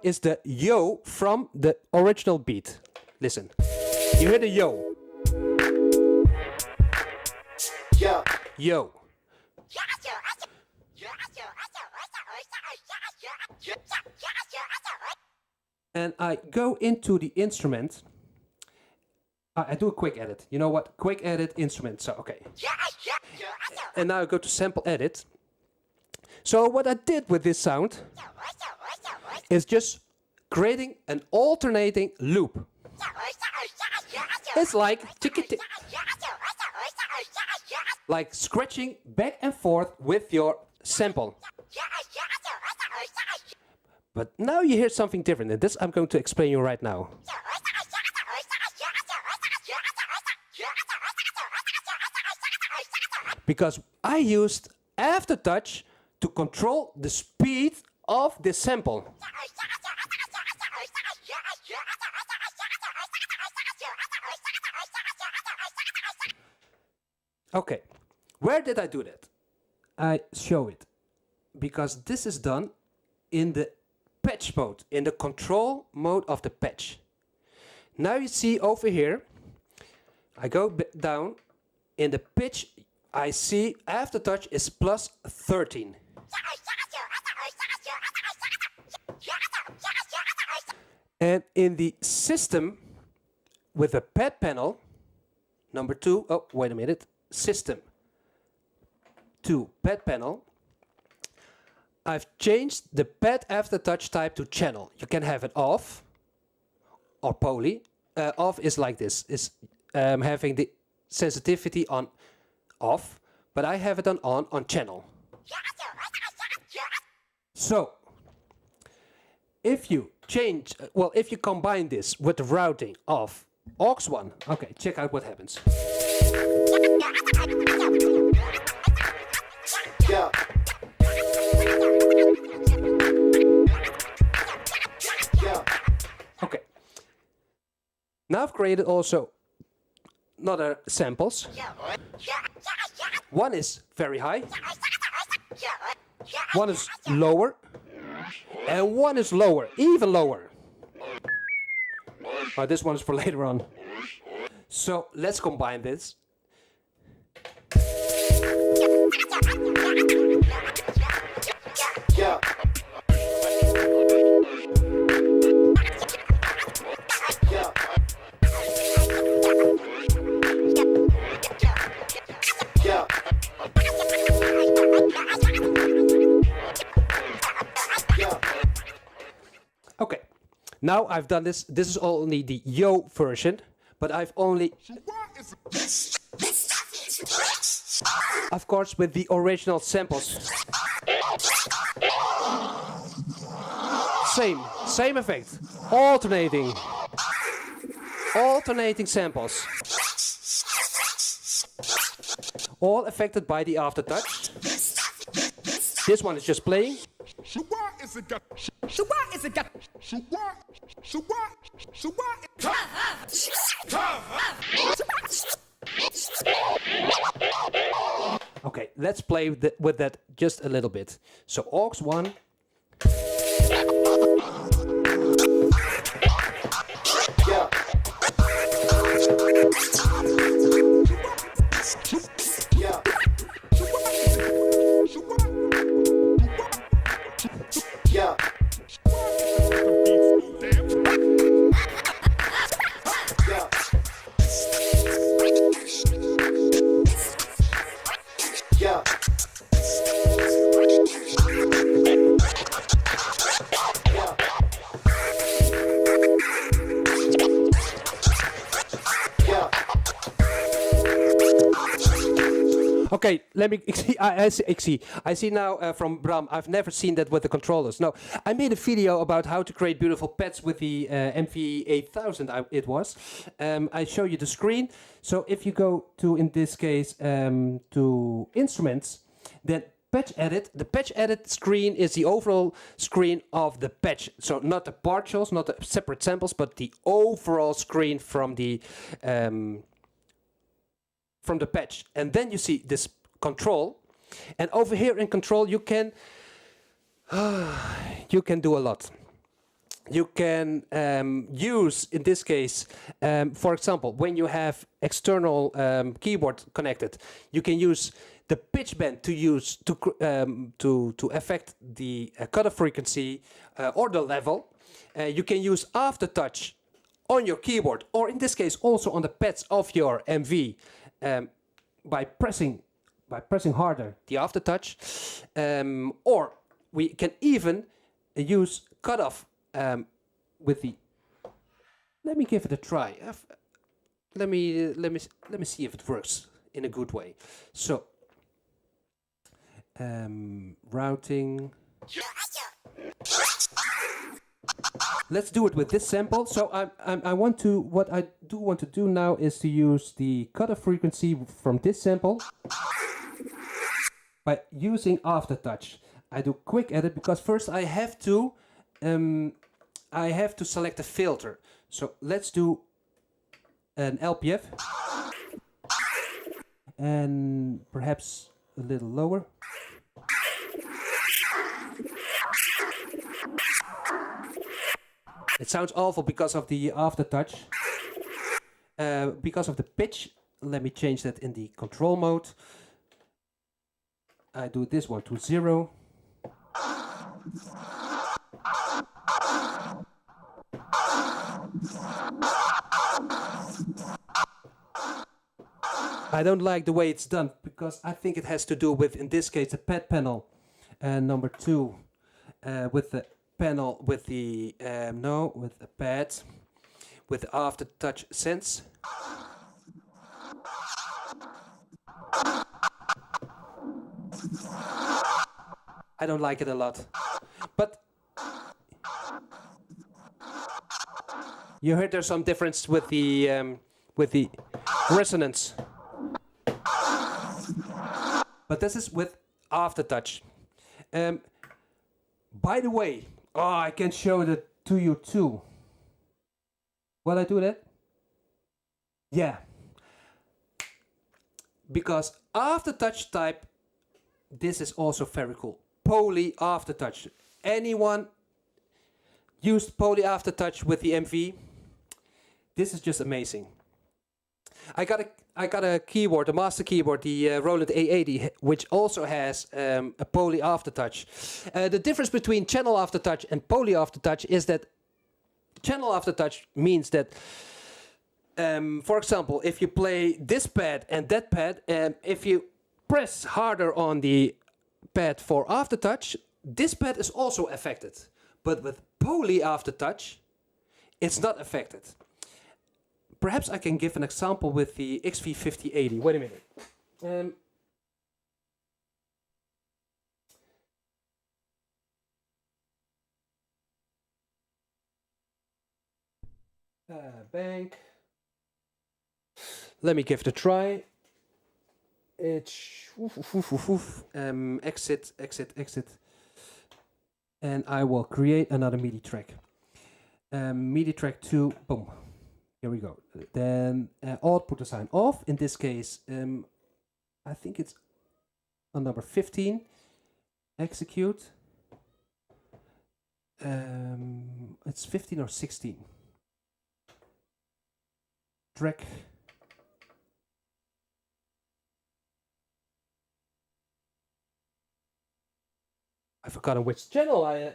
is the yo from the original beat. Listen. You hear the yo. Yeah. Yo. And I go into the instrument. I do a quick edit. You know what? Quick edit instrument. So, okay. And now I go to sample edit. So what I did with this sound is just creating an alternating loop. It's like like scratching back and forth with your sample. But now you hear something different, and this I'm going to explain you right now. Because I used aftertouch to control the speed of the sample. Okay, where did I do that? I show it. Because this is done in the patch mode, in the control mode of the patch. Now you see over here, I go down, in the pitch I see aftertouch is plus 13. And in the system, with the pad panel, number 2, oh, wait a minute, system to pad panel, I've changed the pad aftertouch type to channel. You can have it off or poly. Off is like this, is having the sensitivity on off, but I have it on channel. So, if you change, well, if you combine this with the routing of aux 1, okay, check out what happens. Yeah. Yeah. Okay. Now I've created also another samples. One is very high, one is lower, and one is lower, even lower. This one is for later on. So let's combine this. Yeah. Yeah. Yeah. Yeah. Okay, now I've done this. This is only the yo version, but I've only, of course, with the original samples. Same effect. Alternating samples. All affected by the aftertouch. This one is just playing. Okay, let's play with that just a little bit. So aux 1. Yeah. Yeah. Yeah. Yeah. Yeah. Okay, let me see. I see now from Bram. I've never seen that with the controllers. No, I made a video about how to create beautiful pets with the MV-8800. It was. I show you the screen. So if you go to, in this case, to instruments, then patch edit. The patch edit screen is the overall screen of the patch. So not the partials, not the separate samples, but the overall screen from the patch. And then you see this control, and over here in control you can do a lot. You can use, in this case, for example, when you have external keyboard connected, you can use the pitch bend to affect the cutoff frequency or the level. You can use aftertouch on your keyboard, or in this case also on the pads of your MV, by pressing harder the aftertouch, or we can even use cutoff with the. Let me give it a try. Let me see if it works in a good way. So routing. Let's do it with this sample. So what I want to do now is to use the cutoff frequency from this sample by using aftertouch. I do quick edit because first I have to select a filter. So let's do an LPF and perhaps a little lower. It sounds awful because of the aftertouch. Because of the pitch, let me change that in the control mode. I do this one to 0. I don't like the way it's done because I think it has to do with, in this case, the pad panel. And number 2, with the panel with the with the pad with the aftertouch sense. I don't like it a lot, but you heard there's some difference with the resonance, but this is with aftertouch. By the way, I can show that to you too. Will I do that? Yeah. Because aftertouch type, this is also very cool. Poly aftertouch. Anyone used poly aftertouch with the MV? This is just amazing. I got a keyboard, a master keyboard, the Roland A80, which also has a poly aftertouch. The difference between channel aftertouch and poly aftertouch is that channel aftertouch means that, for example, if you play this pad and that pad, if you press harder on the pad for aftertouch, this pad is also affected. But with poly aftertouch, it's not affected. Perhaps I can give an example with the XV5080. Wait a minute. Bank. Let me give it a try. It's exit. And I will create another MIDI track. MIDI track 2, boom. Here we go. Then output assign off. In this case, I think it's on number 15. Execute. It's 15 or 16. Track. I forgot on which channel I.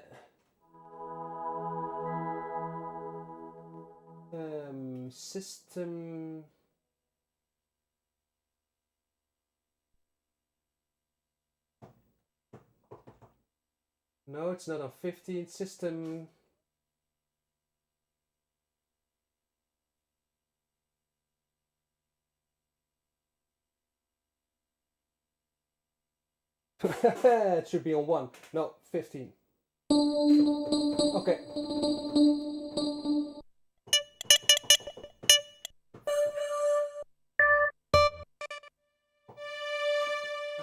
System. No, it's not on 15. System. It should be on 1. No, 15. Okay.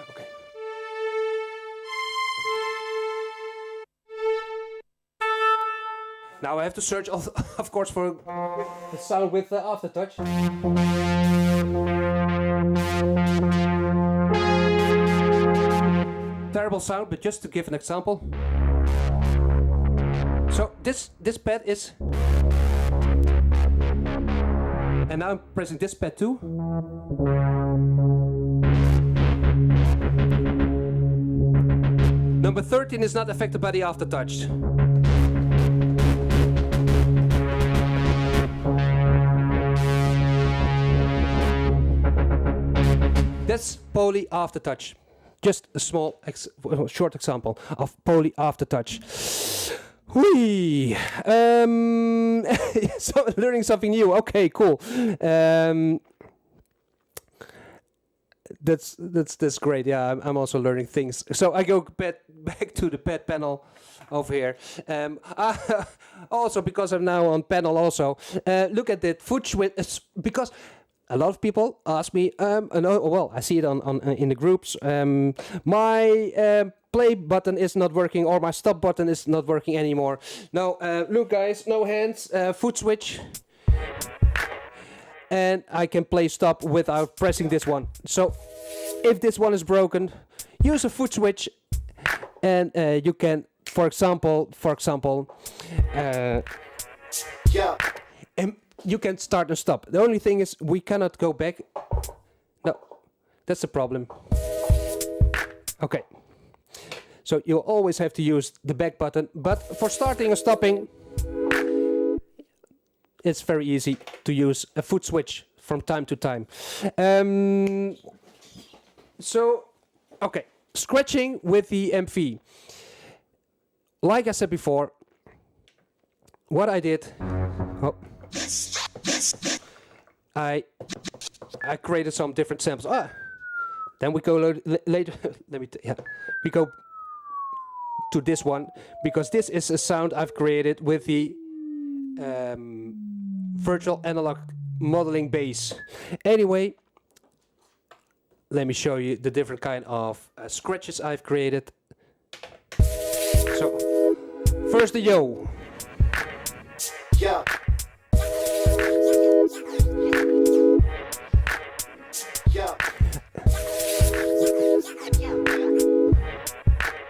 Okay. Now I have to search, of course, for the sound with the aftertouch. Terrible sound, but just to give an example. So this pad is, and now I'm pressing this pad too. Number 13 is not affected by the aftertouch. That's poly aftertouch. Just a small, short example of poly aftertouch. Whee! So learning something new. Okay, cool. That's great. Yeah, I'm also learning things. So I go back to the pad panel over here. Also, because I'm now on panel also, look at that foot switch, because a lot of people ask me, well, I see it on in the groups, my play button is not working, or my stop button is not working anymore. No, look guys, no hands, foot switch. And I can play stop without pressing this one. So if this one is broken, use a foot switch, and you can, for example, Yeah. and you can start and stop. The only thing is we cannot go back. No, that's the problem. Okay. So you'll always have to use the back button, but for starting and stopping, it's very easy to use a foot switch from time to time. So, okay, scratching with the MV. Like I said before, what I did, I created some different samples. Then we go later. We go to this one, because this is a sound I've created with the virtual analog modeling bass. Anyway, let me show you the different kind of scratches I've created. So, first the yo. Yeah. Yeah.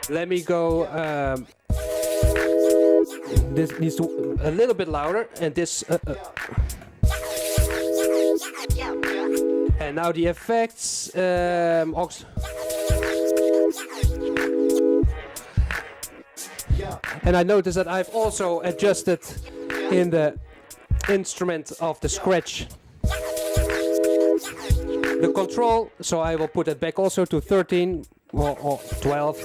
Let me go. This needs to a little bit louder, and this. And now the effects. And I noticed that I've also adjusted in the instrument of the scratch the control, so I will put it back also to 13 or 12.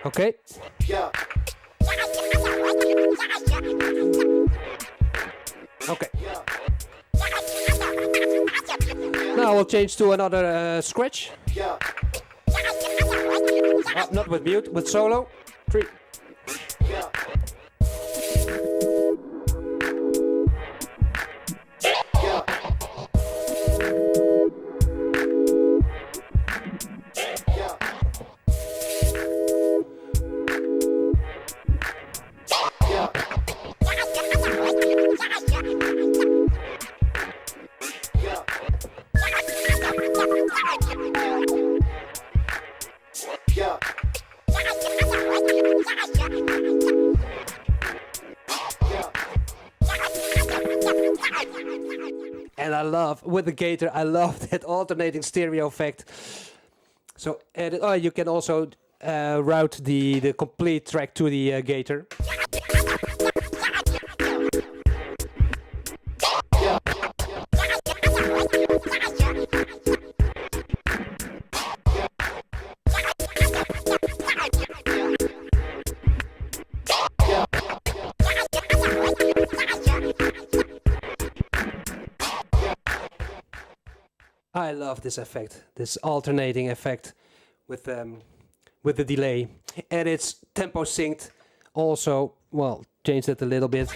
Okay. Yeah. Okay. Now we'll change to another scratch. Yeah. Not with mute, with solo. 3. Yeah. And I love, with the Gator, I love that alternating stereo effect. So you can also route the complete track to the Gator. I love this effect, this alternating effect with the delay, and it's tempo synced. Also, well, changed it a little bit.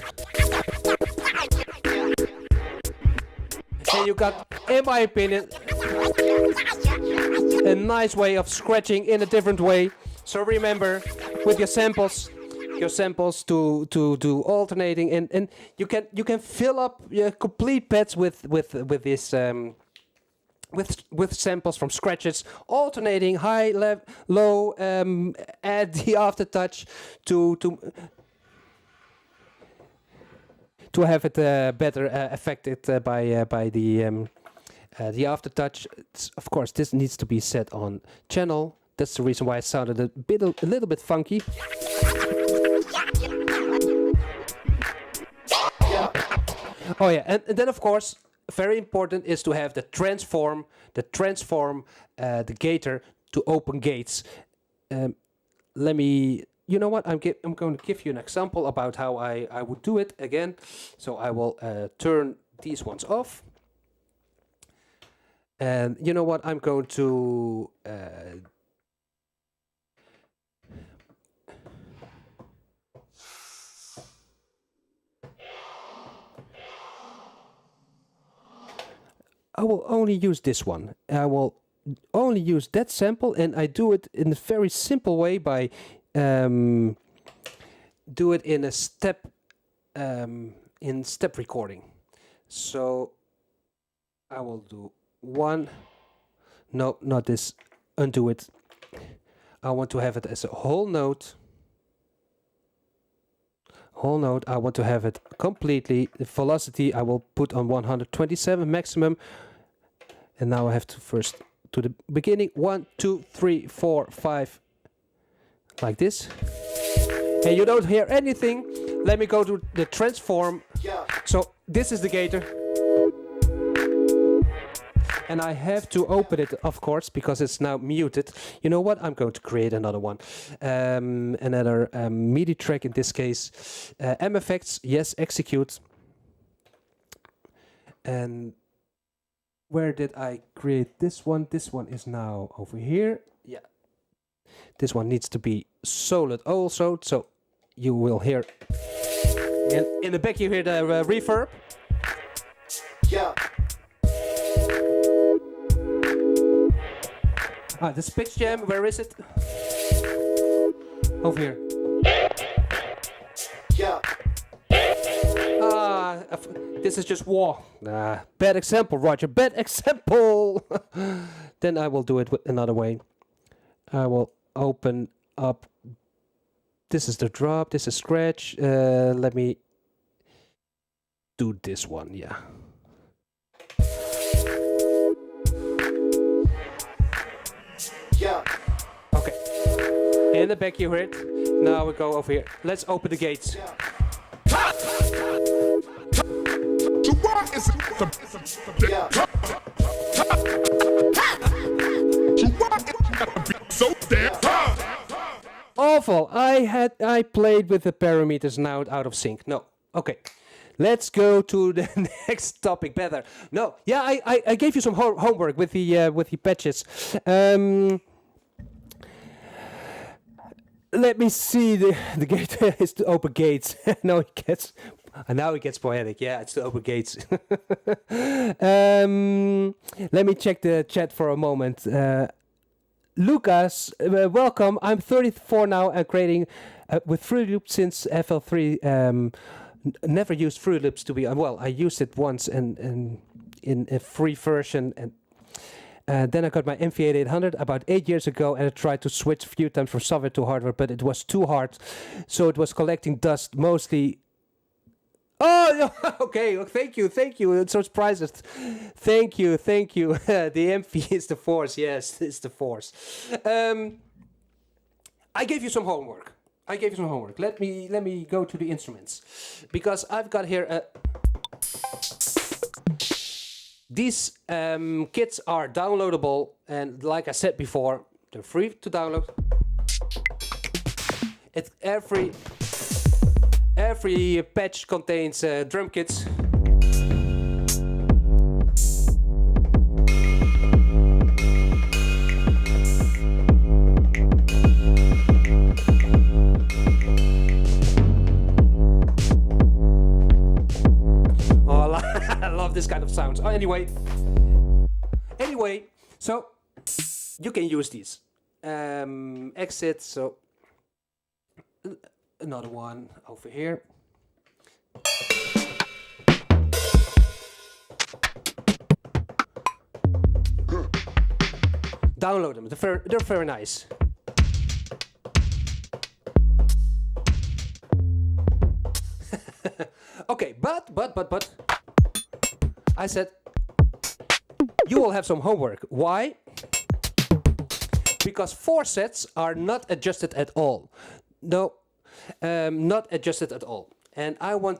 And you got, in my opinion, a nice way of scratching in a different way. So remember, with your samples to do alternating, and you can fill up your complete pads with this with samples from scratches, alternating high, low, add the aftertouch to have it better affected by the aftertouch. Of course, this needs to be set on channel. That's the reason why it sounded a little bit funky. Oh yeah, and then of course, very important is to have the transform the Gator to open gates. Let me. You know what? I'm going to give you an example about how I would do it again. So I will turn these ones off. And you know what? I'm going to I will only use this one. I will only use that sample, and I do it in a very simple way by do it in a step recording. So I will do one. No, not this. Undo it. I want to have it as a whole note. Whole note. I want to have it completely. The velocity I will put on 127 maximum. And now I have to first to the beginning. 1, 2, 3, 4, 5. Like this. And you don't hear anything. Let me go to the transform. Yeah. So this is the Gator. And I have to open it, of course, because it's now muted. You know what? I'm going to create another one. Another MIDI track in this case. M effects, yes, execute. And where did I create this one? This one is now over here. Yeah. This one needs to be solid also, so you will hear. And in the back you hear the reverb. Yeah. The pitch jam, where is it? Over here. Yeah. This is just war. Bad example, Roger. Bad example. Then I will do it with another way. I will open up. This is the drop. This is scratch. Let me do this one. Yeah. Yeah. Okay. In the back you hear it. Now we go over here. Let's open the gates. Yeah. Yeah. So damn Awful. I played with the parameters now out of sync. No. Okay. Let's go to the next topic. Better. No. Yeah, I gave you some homework with the patches. Let me see. The gate is to open gates. Now it gets poetic. Yeah, it's to open gates. Let me check the chat for a moment. Lucas, welcome. I'm 34 now and creating with Fruity Loops since FL3. Never used Fruity Loops to be well. I used it once and in a free version, and then I got my MV-8800 about 8 years ago, and I tried to switch a few times from software to hardware, but it was too hard. So it was collecting dust mostly. Oh, okay. Thank you. I'm so surprised. Thank you. The MV is the force. Yes, it's the force. I gave you some homework. Let me go to the instruments, because I've got here. These kits are downloadable, and like I said before, they're free to download. Every patch contains drum kits. anyway, so you can use these. Exit, so another one over here. Download them, they're very nice. Okay, but I said you will have some homework. Why? Because 4 sets are not adjusted at all. No, not adjusted at all. And I want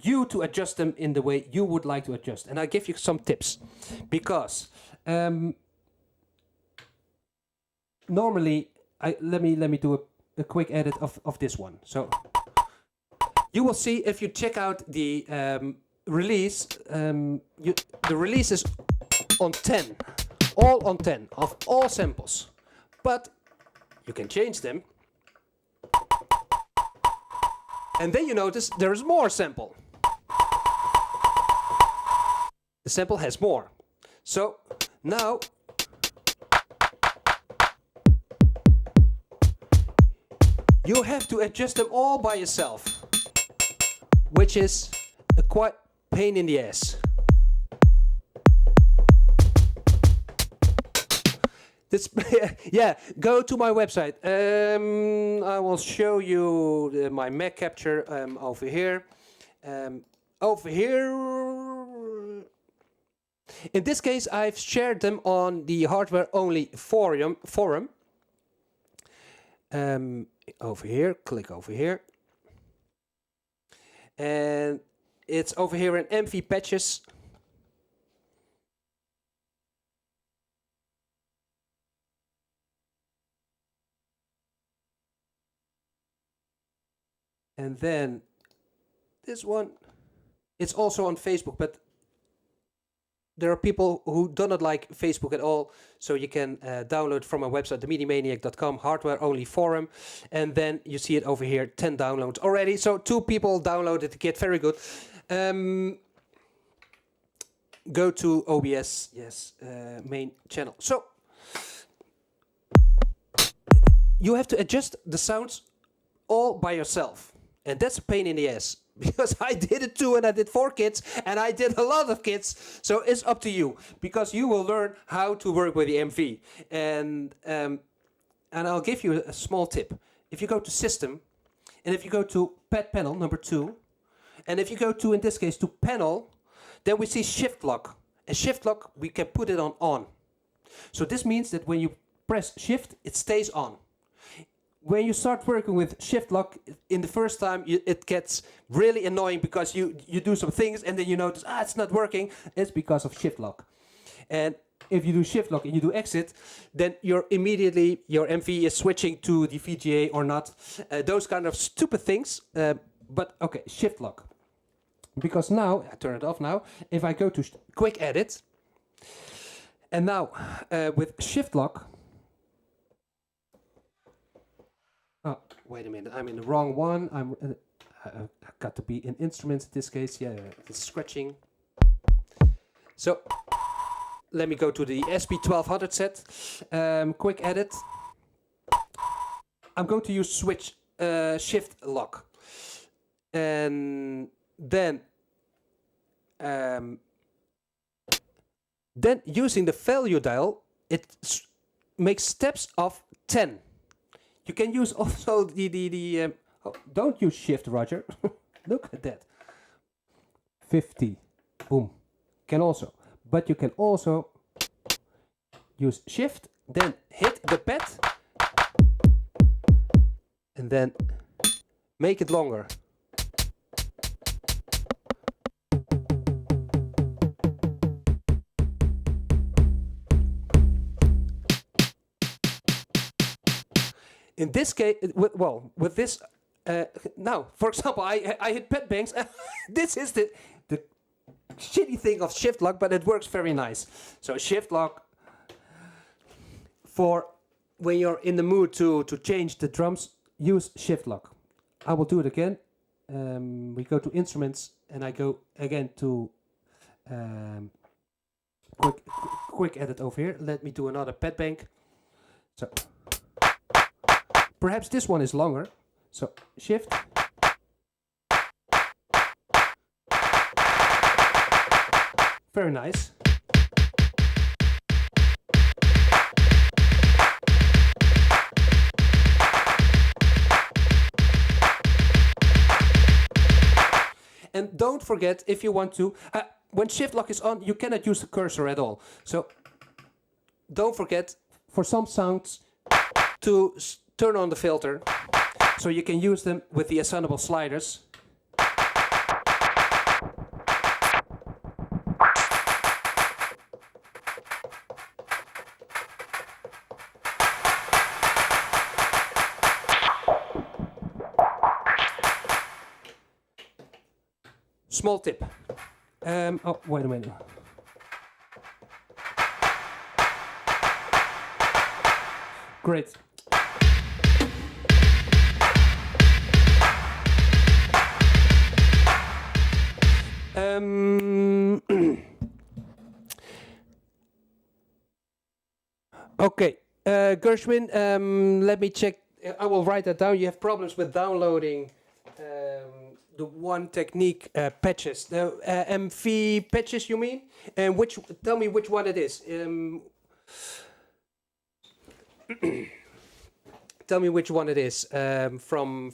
you to adjust them in the way you would like to adjust. And I give you some tips. Because normally, let me do a quick edit of this one. So you will see if you check out the release, the release is on 10, all on 10 of all samples. But you can change them. And then you notice there is more sample. The sample has more. So now you have to adjust them all by yourself, which is a quite pain in the ass. This, yeah, go to my website. I will show you my Mac capture over here. Over here. In this case, I've shared them on the hardware-only forum. Over here, click over here. And it's over here in MV patches. And then this one, it's also on Facebook, but there are people who do not like Facebook at all, so you can download from my website, themidimaniac.com, hardware-only forum, and then you see it over here, 10 downloads already. So 2 people downloaded the kit, very good. Go to OBS, yes, main channel. So you have to adjust the sounds all by yourself, and that's a pain in the ass. Because I did it too, and I did 4 kits, and I did a lot of kits. So it's up to you, because you will learn how to work with the MV. And I'll give you a small tip. If you go to System, and if you go to Pad Panel number 2, and if you go to, in this case, to Panel, then we see Shift Lock. And Shift Lock, we can put it on. So this means that when you press Shift, it stays on. When you start working with Shift Lock, in the first time, it gets really annoying because you do some things and then you notice, it's not working. It's because of Shift Lock. And if you do Shift Lock and you do Exit, then your MV is switching to the VGA or not. Those kind of stupid things. But okay, Shift Lock. Because now, I turn it off now. If I go to Quick Edit, and now with Shift Lock, oh, wait a minute, I'm in the wrong one. I got to be in instruments in this case. Yeah, it's scratching. So let me go to the SP1200 set. Quick Edit. I'm going to use Shift Lock. And then using the value dial, it makes steps of 10. You can use also the don't use Shift, Roger. Look at that. 50. Boom. Can also. But you can also use Shift, then hit the pad, and then make it longer. In this case, with this, now, for example, I hit pad banks. This is the shitty thing of Shift Lock, but it works very nice. So Shift Lock, for when you're in the mood to change the drums, use Shift Lock. I will do it again. We go to Instruments, and I go again to quick edit over here. Let me do another pad bank. So perhaps this one is longer. So shift. Very nice. And don't forget, if you want to, when shift lock is on, you cannot use the cursor at all. So don't forget, for some sounds, to turn on the filter, so you can use them with the assignable sliders. Small tip. Oh, wait a minute. Great. Okay, Gershwin, let me check. I will write that down. You have problems with downloading the One Technique patches, the MV patches, you mean? And which? Tell me which one it is. Tell me which one it is. From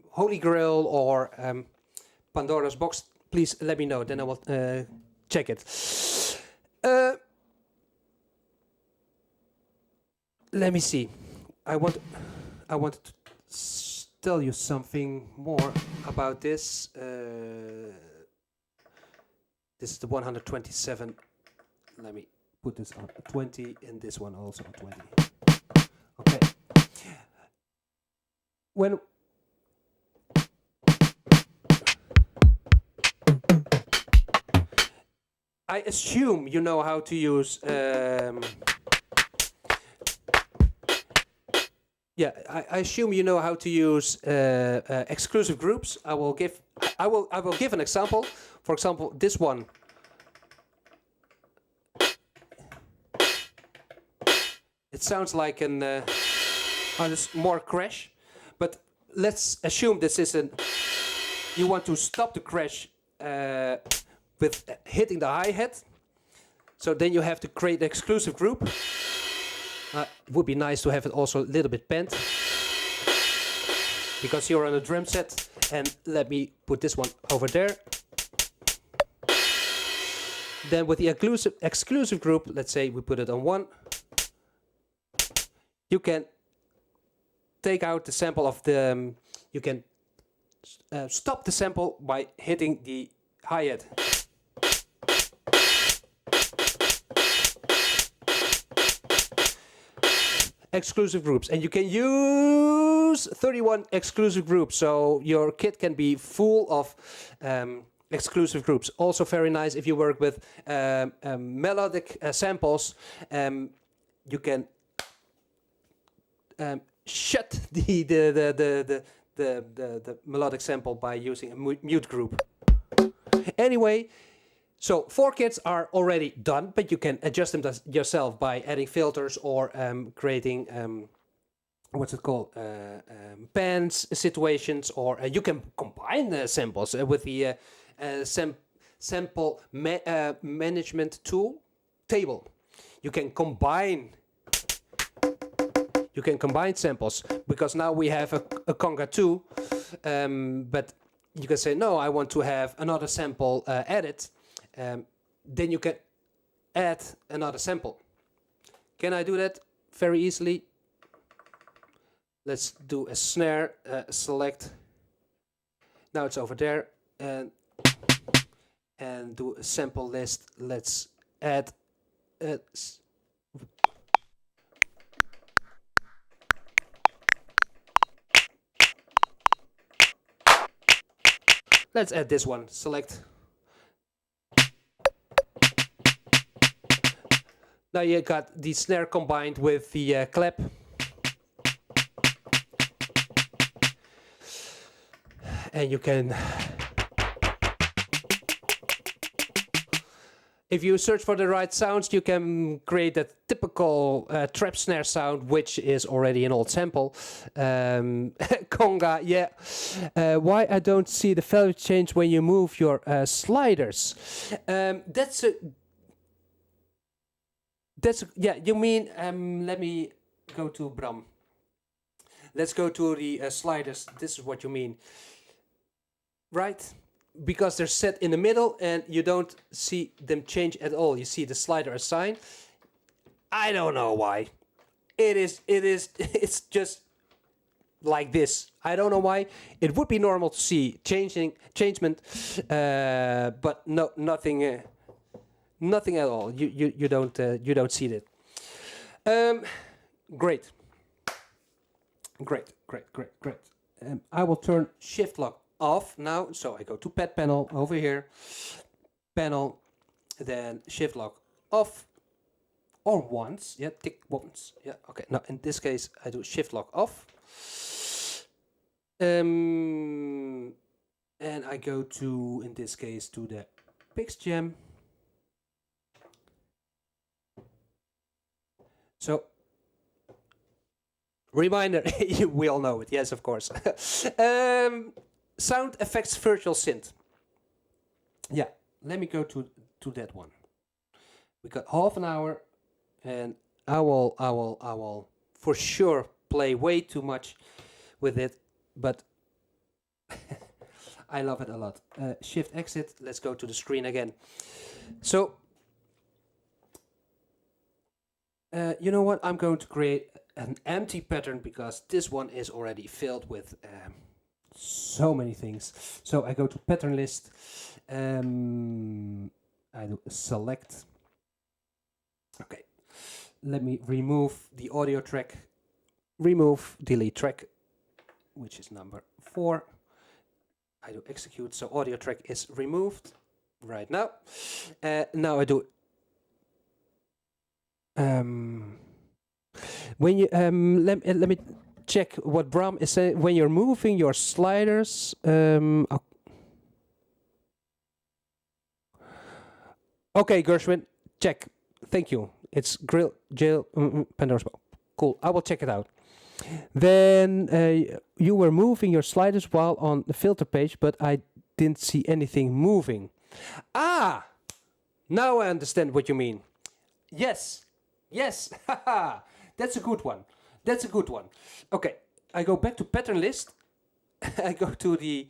Holy Grail or Pandora's Box. Please let me know. Then I will check it. Let me see. I wanted to tell you something more about this. This is the 127. Let me put this on 20 and this one also on 20. Okay. When I assume you know how to use yeah, I assume you know how to use exclusive groups. I will give an example. For example, this one. It sounds like an more crash, but let's assume this isn't. You want to stop the crash with hitting the hi-hat. So then you have to create an exclusive group. Would be nice to have it also a little bit bent, because you're on a drum set. And let me put this one over there. Then with the exclusive group, let's say we put it on 1. You can take out the sample of the. You can stop the sample by hitting the hi-hat. Exclusive groups, and you can use 31 exclusive groups, so your kit can be full of exclusive groups. Also very nice if you work with melodic samples. You can shut the melodic sample by using a mute group. Anyway. So 4 kits are already done, but you can adjust them yourself by adding filters or creating what's it called, pans situations, or you can combine the samples with the sample management table. You can combine samples, because now we have a conga 2, but you can say no, I want to have another sample added. Then you can add another sample. Can I do that very easily? Let's do a snare, select. Now it's over there, and do a sample list. Let's add a let's add this one. Select. Now you got the snare combined with the clap. And you can if you search for the right sounds, you can create a typical trap snare sound, which is already an old sample. Conga, yeah. Why I don't see the value change when you move your sliders? Yeah. You mean? Let me go to Bram. Let's go to the sliders. This is what you mean, right? Because they're set in the middle and you don't see them change at all. You see the slider assigned. I don't know why. It's just like this. I don't know why. It would be normal to see changement, but no, nothing at all. You don't see that. Great. I will turn shift lock off now, so I go to pad panel over here, panel, then shift lock off, or once, yeah, tick once, yeah, okay. Now in this case I do shift lock off, and I go to, in this case, to the Pix Jam. So reminder, we all know it, yes, of course. Sound effects virtual synth. Yeah, let me go to that one. We got half an hour, and I will for sure play way too much with it, but I love it a lot. Shift exit. Let's go to the screen again. So, you know what? I'm going to create an empty pattern because this one is already filled with so many things. So I go to pattern list. I do select. Okay. Let me remove the audio track. Remove, delete track, which is number 4. I do execute. So audio track is removed right now. Now I do. When you let me check what Bram is saying. When you're moving your sliders, okay, Gershwin, check. Thank you. It's grill jail Pandora's box. Cool. I will check it out. Then you were moving your sliders while on the filter page, but I didn't see anything moving. Ah, now I understand what you mean. Yes. Haha. That's a good one. Okay, I go back to pattern list. I go to the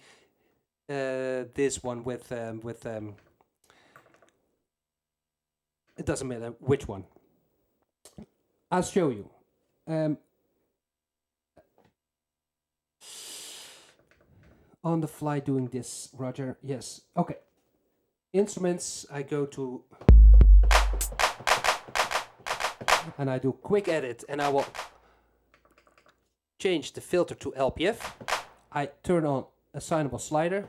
this one with it doesn't matter which one. I'll show you. On the fly doing this, Roger. Yes. Okay. Instruments. I go to. And I do quick edit, and I will change the filter to LPF. I turn on assignable slider,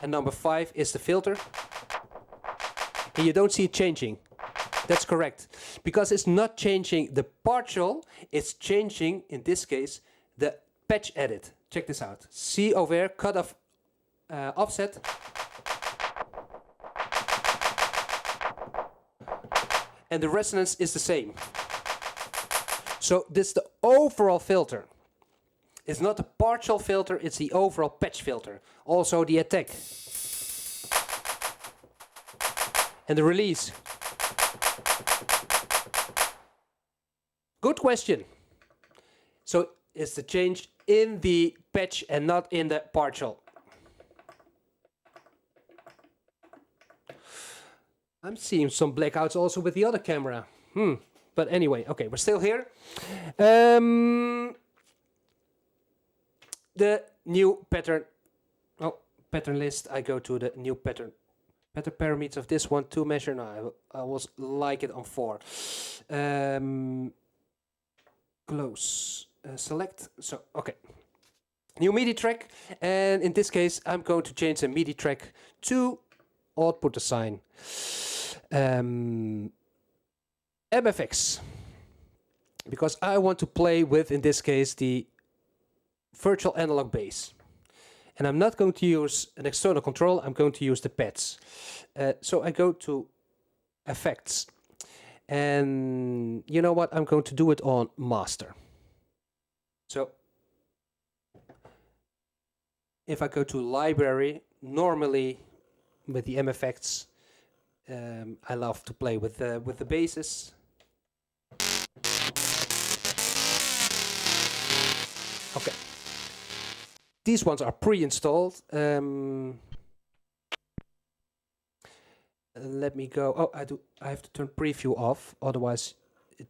and number 5 is the filter. And you don't see it changing. That's correct. Because it's not changing the partial, it's changing, in this case, the patch edit. Check this out. See over here, cutoff offset. And the resonance is the same. So this is the overall filter. It's not the partial filter, it's the overall patch filter. Also the attack. And the release. Good question. So it's the change in the patch and not in the partial. I'm seeing some blackouts also with the other camera. But anyway, okay, we're still here. The new pattern. Oh, pattern list. I go to the new pattern. Pattern parameters of this one to measure. No, I was like it on 4. Close. Select. So, okay. New MIDI track. And in this case, I'm going to change the MIDI track to output assign. MFX, because I want to play with, in this case, the virtual analog bass. And I'm not going to use an external control, I'm going to use the pads. So I go to effects. And you know what? I'm going to do it on master. So if I go to library, normally with the MFX, I love to play with the basses. Okay, these ones are pre-installed. Let me go. Oh, I have to turn preview off, otherwise it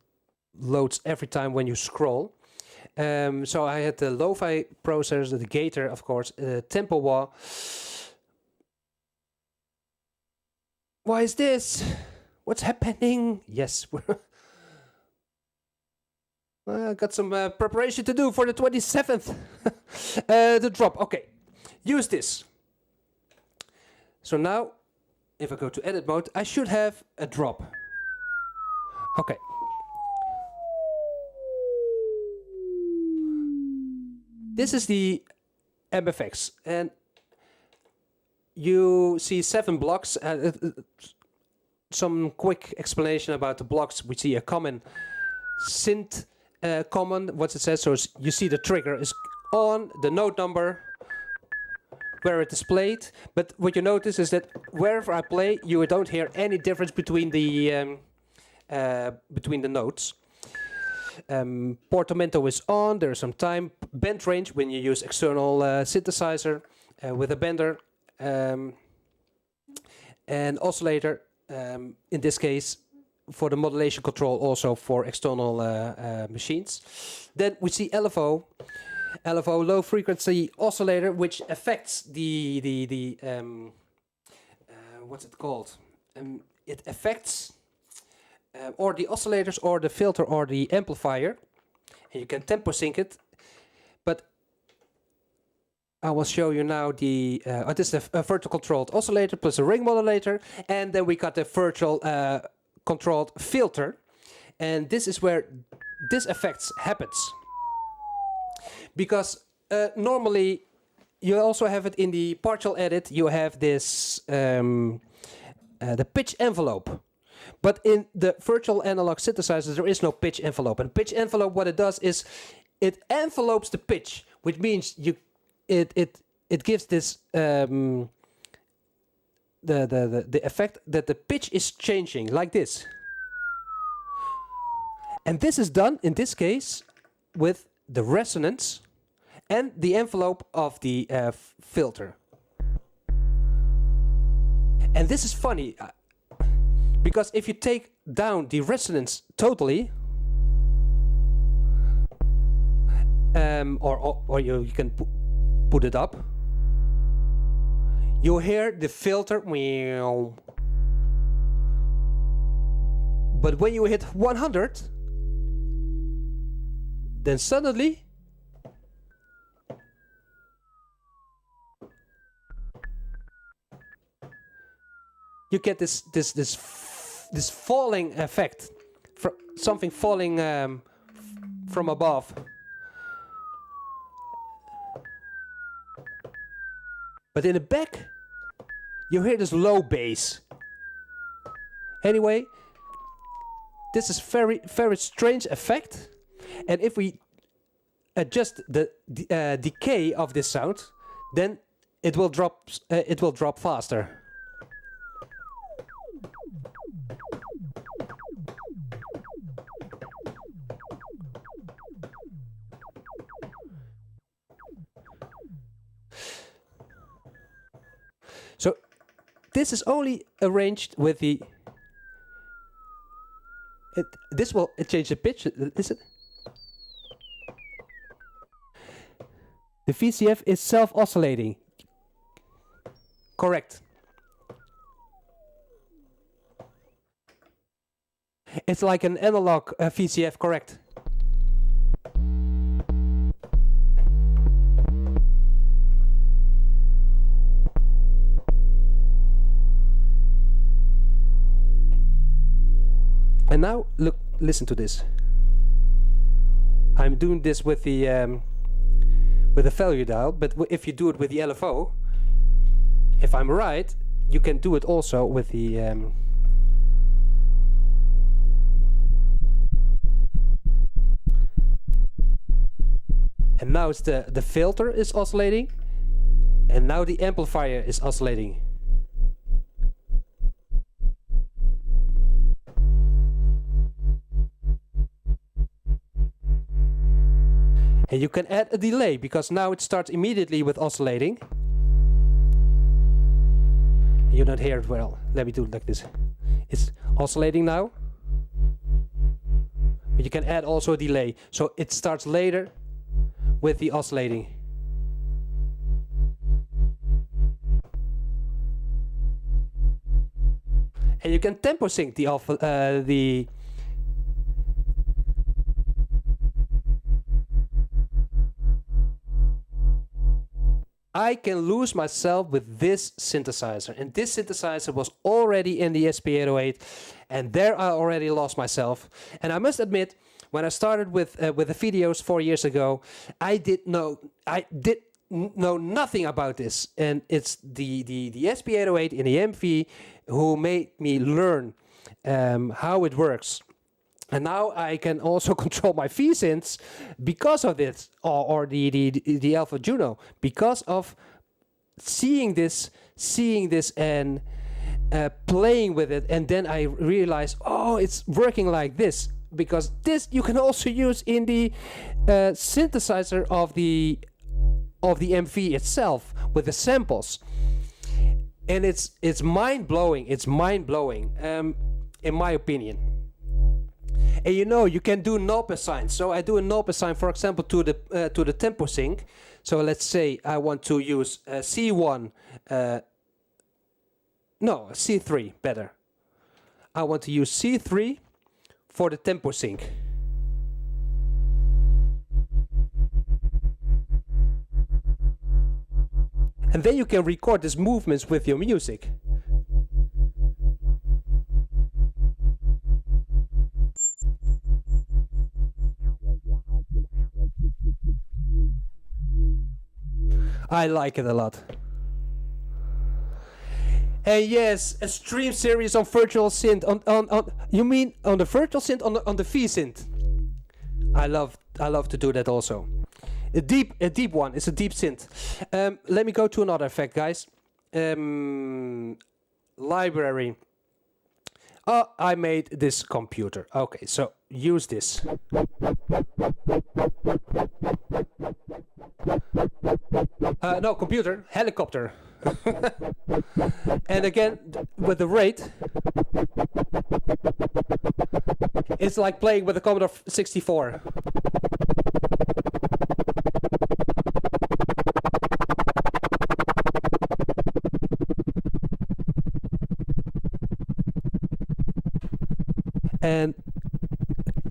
loads every time when you scroll. So I had the LoFi processor, the Gator, of course, tempo wah. Why is this? What's happening? Yes, I got some preparation to do for the 27th. The drop. Okay, use this. So now, if I go to edit mode, I should have a drop. Okay. This is the MFX, and you see 7 blocks. Some quick explanation about the blocks. We see a common synth common, what it says. So you see the trigger is on, the note number, where it is played. But what you notice is that wherever I play, you don't hear any difference between the notes. Portamento is on, there's some time. Bend range when you use external synthesizer with a bender. And oscillator, in this case, for the modulation control, also for external machines. Then we see LFO. LFO, low frequency oscillator, which affects the what's it called? It affects or the oscillators or the filter or the amplifier, and you can tempo sync it. But I will show you now the this is a virtual controlled oscillator plus a ring modulator, and then we got the virtual controlled filter, and this is where this effects happens. Because normally you also have it in the partial edit, you have this the pitch envelope. But in the virtual analog synthesizers there is no pitch envelope. And pitch envelope, what it does is it envelopes the pitch, which means it gives this the effect that the pitch is changing like this. And this is done in this case with the resonance and the envelope of the filter. And this is funny, because if you take down the resonance totally, or you can put it up, you hear the filter meow. But when you hit 100, then suddenly you get this falling effect, something falling from above. But in the back, you hear this low bass. Anyway, this is very, very strange effect. And if we adjust the decay of this sound, then it will drop. It will drop faster. So this is only arranged with the. This will change the pitch. Listen. The VCF is self-oscillating. Correct. It's like an analog VCF, correct. And now, look, listen to this. I'm doing this with the value dial, but if you do it with the LFO, if I'm right, you can do it also with the And now it's the filter is oscillating. And now the amplifier is oscillating. And you can add a delay because now it starts immediately with oscillating. You don't hear it well. Let me do it like this. It's oscillating now. But you can add also a delay. So it starts later with the oscillating. And you can tempo sync the I can lose myself with this synthesizer, and this synthesizer was already in the SP808, and there I already lost myself. And I must admit, when I started with the videos 4 years ago, I did know nothing about this, and it's the SP808 in the MV who made me learn how it works. And now I can also control my V-synths because of this, or the Alpha Juno, because of seeing this and playing with it. And then I realized, oh, it's working like this, because this you can also use in the synthesizer of the MV itself with the samples. And it's mind blowing. It's mind blowing, in my opinion. And you know, you can do knob assign. So I do a knob assign, for example, to the tempo sync. So let's say I want to use C1, no, C3, better. I want to use C3 for the tempo sync. And then you can record these movements with your music. I like it a lot. And yes, a stream series on virtual synth. On you mean on the virtual synth on the V-synth? I love to do that also. A deep one. It's a deep synth. Let me go to another effect, guys. Library. Oh, I made this computer. Okay, so use this. No, computer, helicopter. And again, with the rate, it's like playing with a Commodore 64. And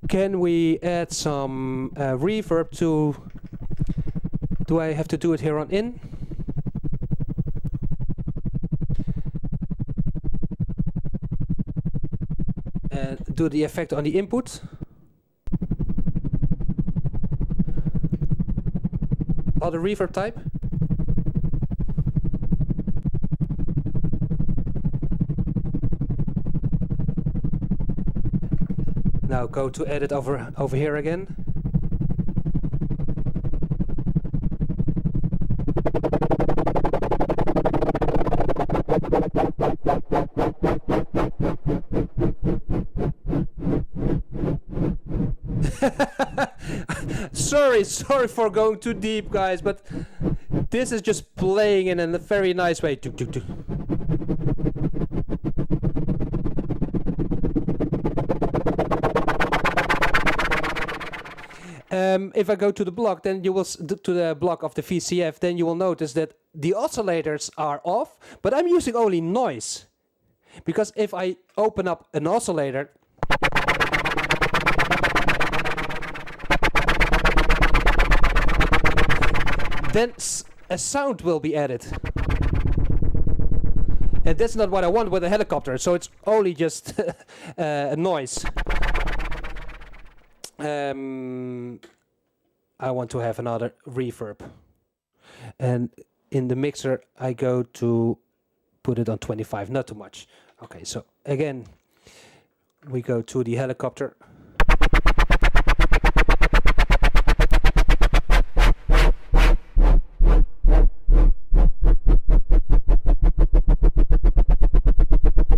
can we add some reverb to... Do I have to do it here on in? And do the effect on the input. Other reverb type. Now go to edit over here again. Sorry for going too deep, guys, but this is just playing in a very nice way. If I go to the block, then you will to the block of the VCF, then you will notice that the oscillators are off, but I'm using only noise, because if I open up an oscillator, then a sound will be added, and that's not what I want with a helicopter. So it's only just a noise. I want to have another reverb, and in the mixer I go to put it on 25, not too much. Okay, so again we go to the helicopter.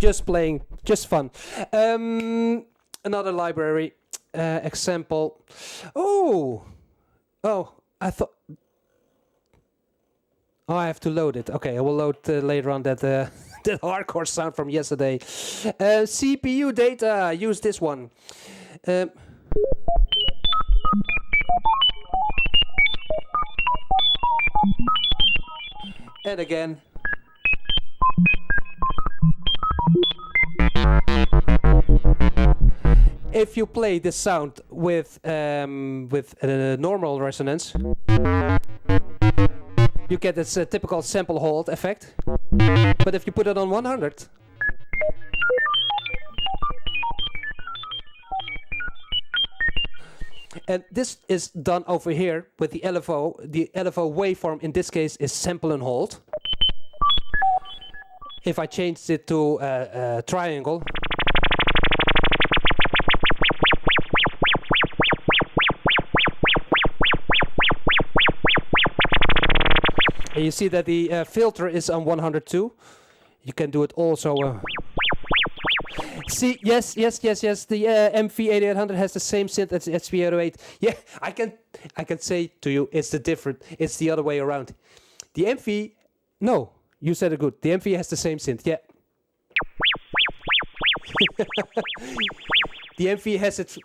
just playing, just fun. Another library example. Oh, I thought. Oh, I have to load it. Okay, I will load later on that that hardcore sound from yesterday. CPU data. Use this one. And again. If you play this sound with normal resonance, you get this typical sample hold effect. But if you put it on 100, and this is done over here with the LFO. The LFO waveform in this case is sample and hold. If I changed it to triangle, and you see that the filter is on 102. You can do it also. See, yes. The MV-8800 has the same synth as the SP-808. Yeah, I can say to you, it's the other way around. The MV, no, you said it good. The MV has the same synth. Yeah. The MV has it.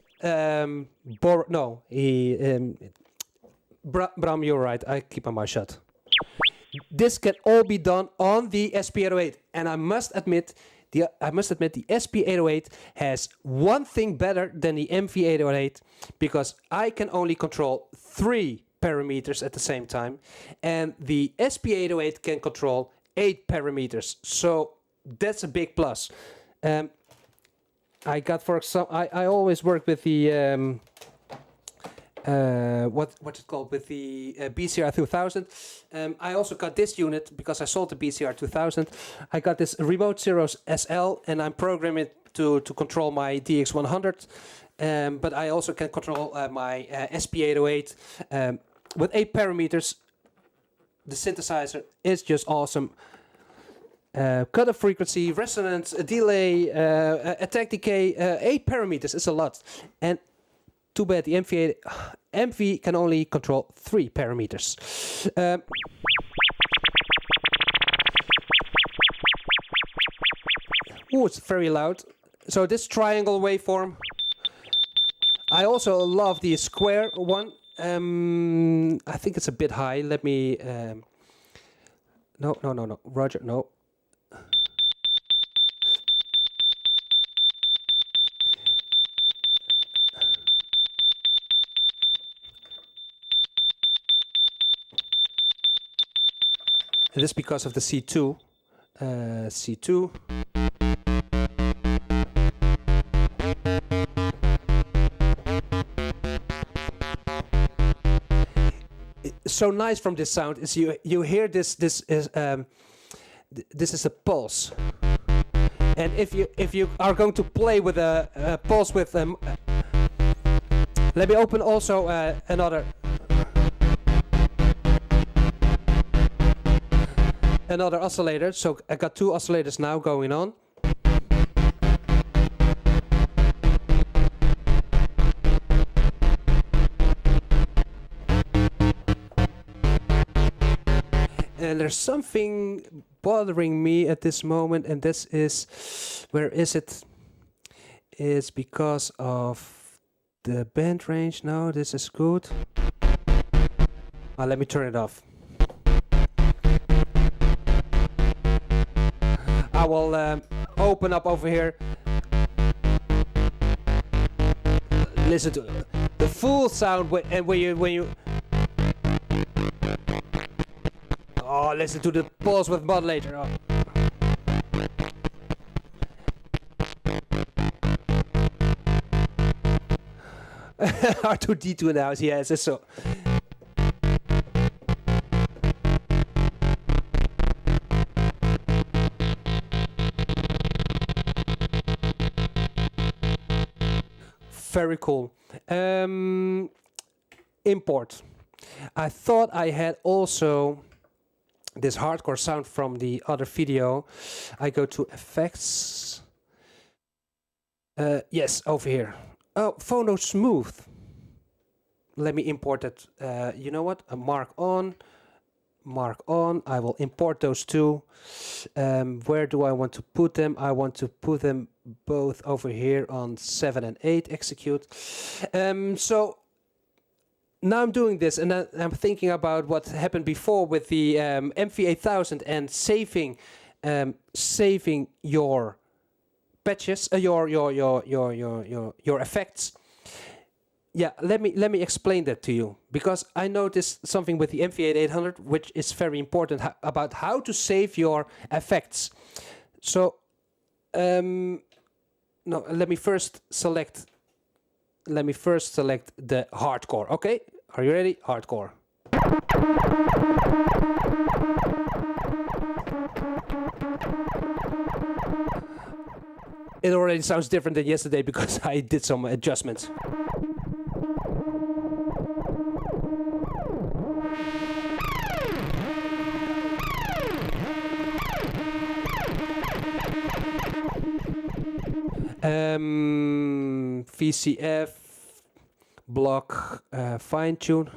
Bram, you're right. I keep my mouth shut. This can all be done on the SP-808, and I must admit the SP-808 has one thing better than the MV-808 because I can only control 3 parameters at the same time, and the SP-808 can control 8 parameters. So that's a big plus. I got, for example, I always work with the what's it called, with the BCR 2000. I also got this unit because I sold the BCR 2000. I got this Remote Zeros SL, and I'm programming it to control my DX100. But I also can control my SP-808 with 8 parameters. The synthesizer is just awesome. Cutoff frequency, resonance, delay, attack decay, 8 parameters is a lot. And too bad the MV can only control 3 parameters. It's very loud. So this triangle waveform. I also love the square one. I think it's a bit high. Let me... No. Roger, no. And this is because of the C2. C2. So nice from this sound is you hear this is a pulse, and if you are going to play with a pulse with let me open also another oscillator. So I got 2 oscillators now going on. And there's something bothering me at this moment, and this is, where is it? It's because of the band range. No, this is good. Let me turn it off. I will open up over here. Listen to the full sound, and when you. Oh, listen to the pulse with modulator. Oh. R2D2 in the house, yes, it's so. Very cool. Import. I thought I had also this hardcore sound from the other video, I go to effects. Yes, over here. Oh, phono smooth. Let me import it. You know what? A mark on. I will import those two. Where do I want to put them? I want to put them both over here on 7 and 8 execute. So now I'm doing this, and I'm thinking about what happened before with the MV-8800 and saving your patches, your effects. Yeah, let me explain that to you, because I noticed something with the MV-8800 which is very important about how to save your effects. So, no, let me first select the hardcore. Okay, are you ready? Hardcore. It already sounds different than yesterday because I did some adjustments. VCF block fine tune.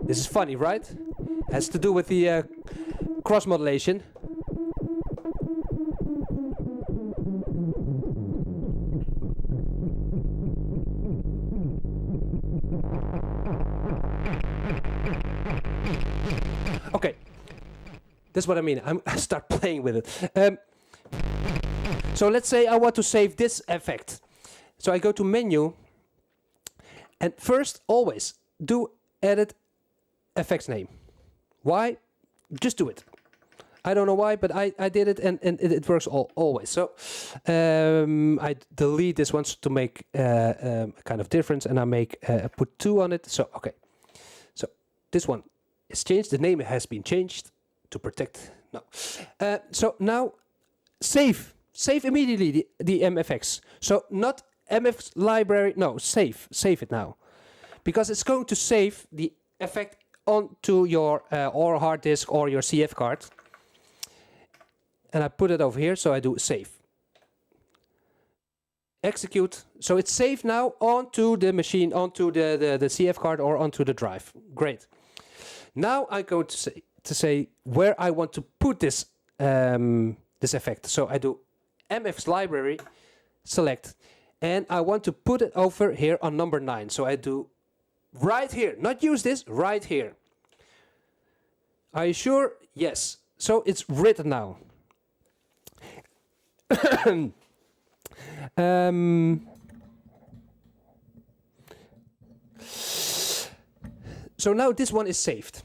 This is funny, right? Has to do with the cross modulation. Okay, that's what I mean. I start playing with it. So let's say I want to save this effect. So I go to menu, and first always do edit effects name. Why? Just do it. I don't know why, but I did it, and it works always. So I delete this one to make a kind of difference, and I put 2 on it. So okay, so this one is changed. The name has been changed to protect. No. So now save immediately the MFX. So not MF library. No, save it now, because it's going to save the effect onto your or hard disk or your CF card. And I put it over here, so I do save. Execute. So it's saved now onto the machine, onto the CF card or onto the drive. Great. Now I'm going to say where I want to put this this effect. So I do MF's library, select, and I want to put it over here on number 9. So I do right here, not use this, right here. Are you sure? Yes. So it's written now. So now this one is saved.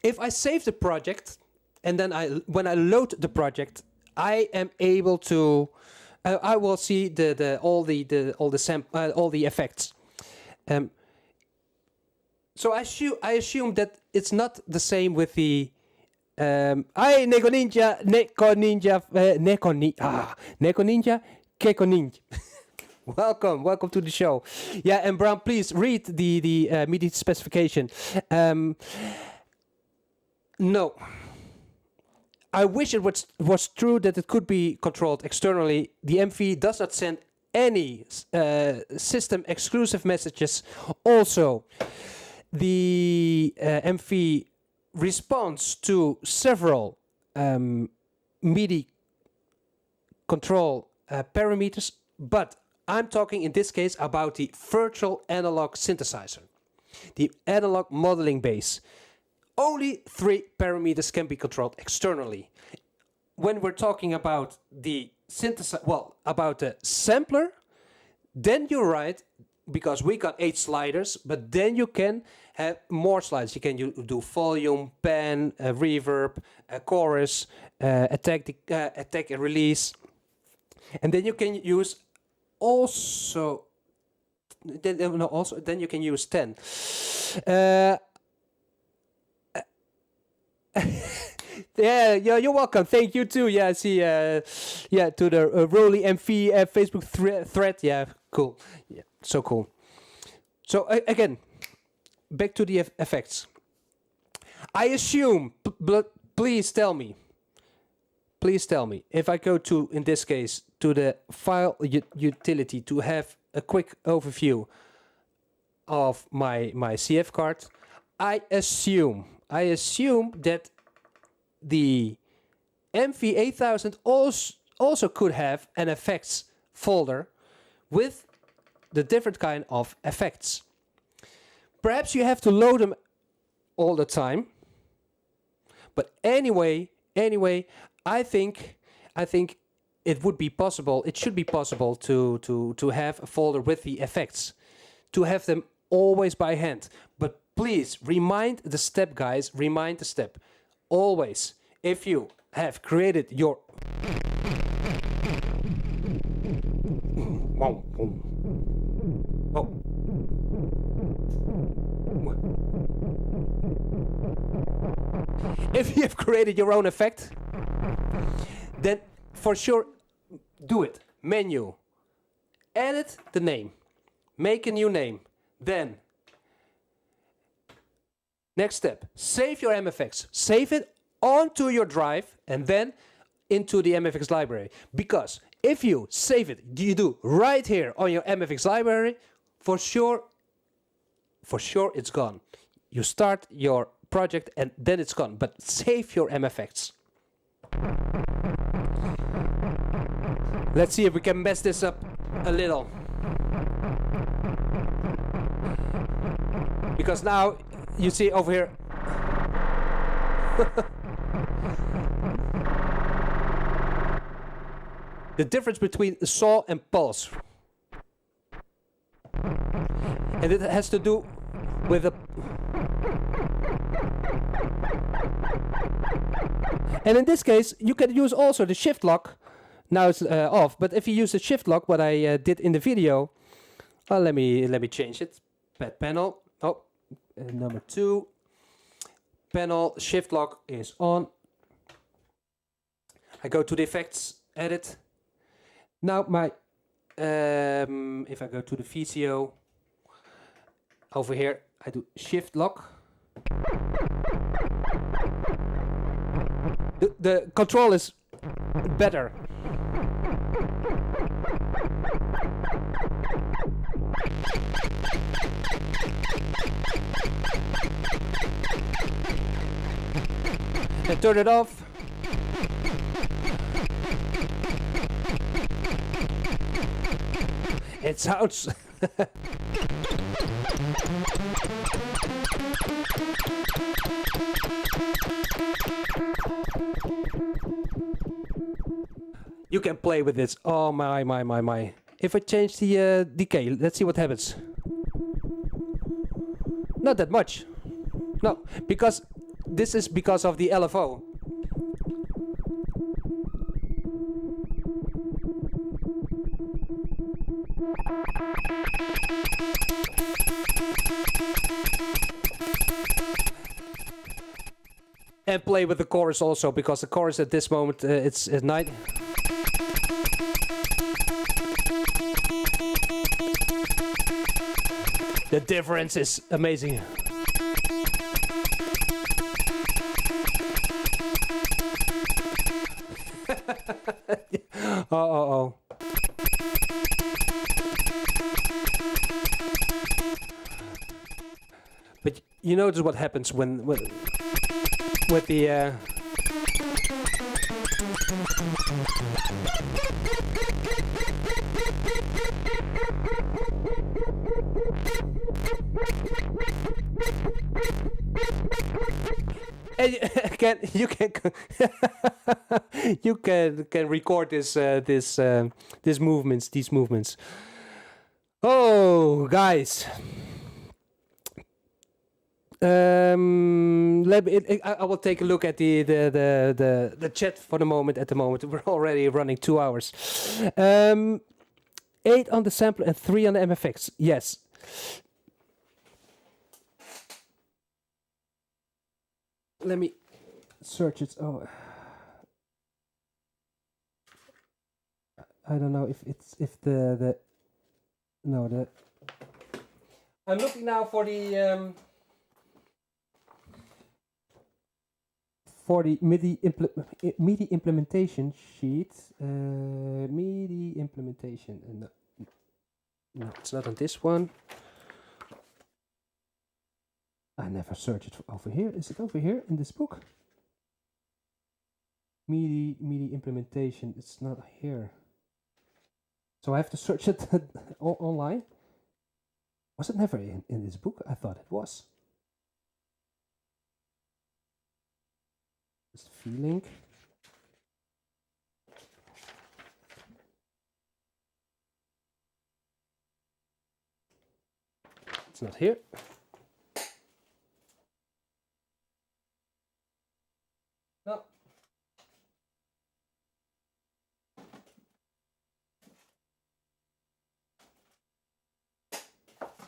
If I save the project, and then when I load the project, I am able to, I will see all the effects. So I assume that it's not the same with the. Neko Ninja, Keko Ninja. Welcome to the show. Yeah, and Bram, please read the MIDI specification. No. I wish it was true that it could be controlled externally. The MV does not send any system exclusive messages. Also, the MV responds to several MIDI control parameters, but I'm talking in this case about the virtual analog synthesizer, the analog modeling base. Only 3 parameters can be controlled externally. When we're talking about the about the sampler, then you're right, because we got 8 sliders, but then you can have more sliders. You can do volume, pan, reverb, chorus, attack and release, and then you can use then you can use 10. Yeah, you're welcome. Thank you too. Yeah, I see. To the Roland MV Facebook thread. Yeah, Cool. Yeah, so cool. So again, back to the effects. I assume, please tell me if I go to, in this case, to the file utility to have a quick overview of my CF card. I assume that the MV-8000 also could have an effects folder with the different kind of effects. Perhaps you have to load them all the time. But anyway, I think it would be possible, it should be possible to have a folder with the effects, to have them always by hand. But please remind the step, guys, remind the step. Always, if you have created your if you have created your own effect, then for sure do it. Menu, edit the name, make a new name. Then next step, save your MFX, save it onto your drive and then into the MFX library. Because if you save it, you do right here on your MFX library, for sure it's gone. You start your project and then it's gone, but save your MFX. Let's see if we can mess this up a little. Because now you see over here the difference between saw and pulse. And it has to do with the... And in this case, you can use also the shift lock. Now it's off, but if you use the shift lock, what I did in the video, well, let me change it. Pad panel. Oh, number 2. Panel shift lock is on. I go to the effects, edit. Now my, if I go to the VCO, over here I do shift lock. The control is better. And turn it off. It sounds you can play with this. Oh my. If I change the decay, let's see what happens. Not that much. No, because this is because of the LFO. And play with the chorus also, because the chorus at this moment, it's at night. The difference is amazing. Oh. But you notice what happens when with the and you can record these movements. Oh, guys. I will take a look at the chat for the moment. At the moment, we're already running 2 hours. 8 on the sampler and 3 on the MFX. Yes. Let me search it. Oh, I don't know if the No, I'm looking now for the MIDI implementation sheet. MIDI implementation. No, it's not on this one. I never searched it over here. Is it over here in this book? MIDI implementation. It's not here. So I have to search it online. Was it never in this book? I thought it was. Just feeling. It's not here. No.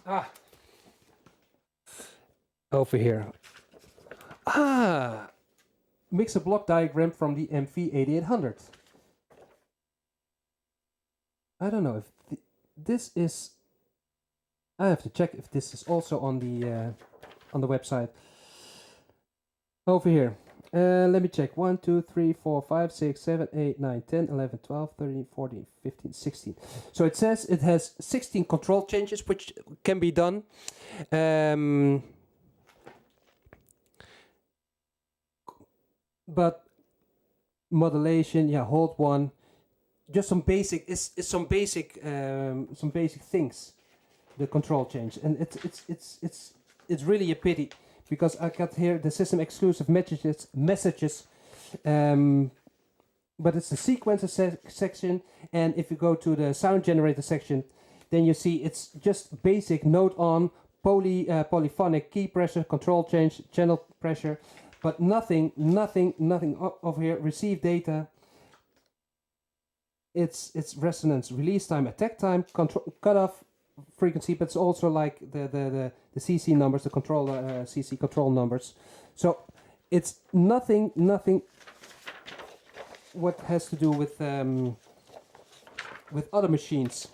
Ah. Over here. Ah. Mix a block diagram from the MV-8800. I don't know if this is. I have to check if this is also on the website. Over here. Let me check. 1, 2, 3, 4, 5, 6, 7, 8, 9, 10, 11, 12, 13, 14, 15, 16. So it says it has 16 control changes which can be done. But modulation, yeah, hold one. Just some basic some basic things. The control change, and it's really a pity because I got here the system exclusive messages, but it's the sequencer section, and if you go to the sound generator section, then you see it's just basic note on polyphonic key pressure, control change, channel pressure, but nothing over here. Receive data. It's resonance, release time, attack time, control cutoff frequency, but it's also like the CC numbers, the controller CC control numbers. So it's nothing what has to do with other machines,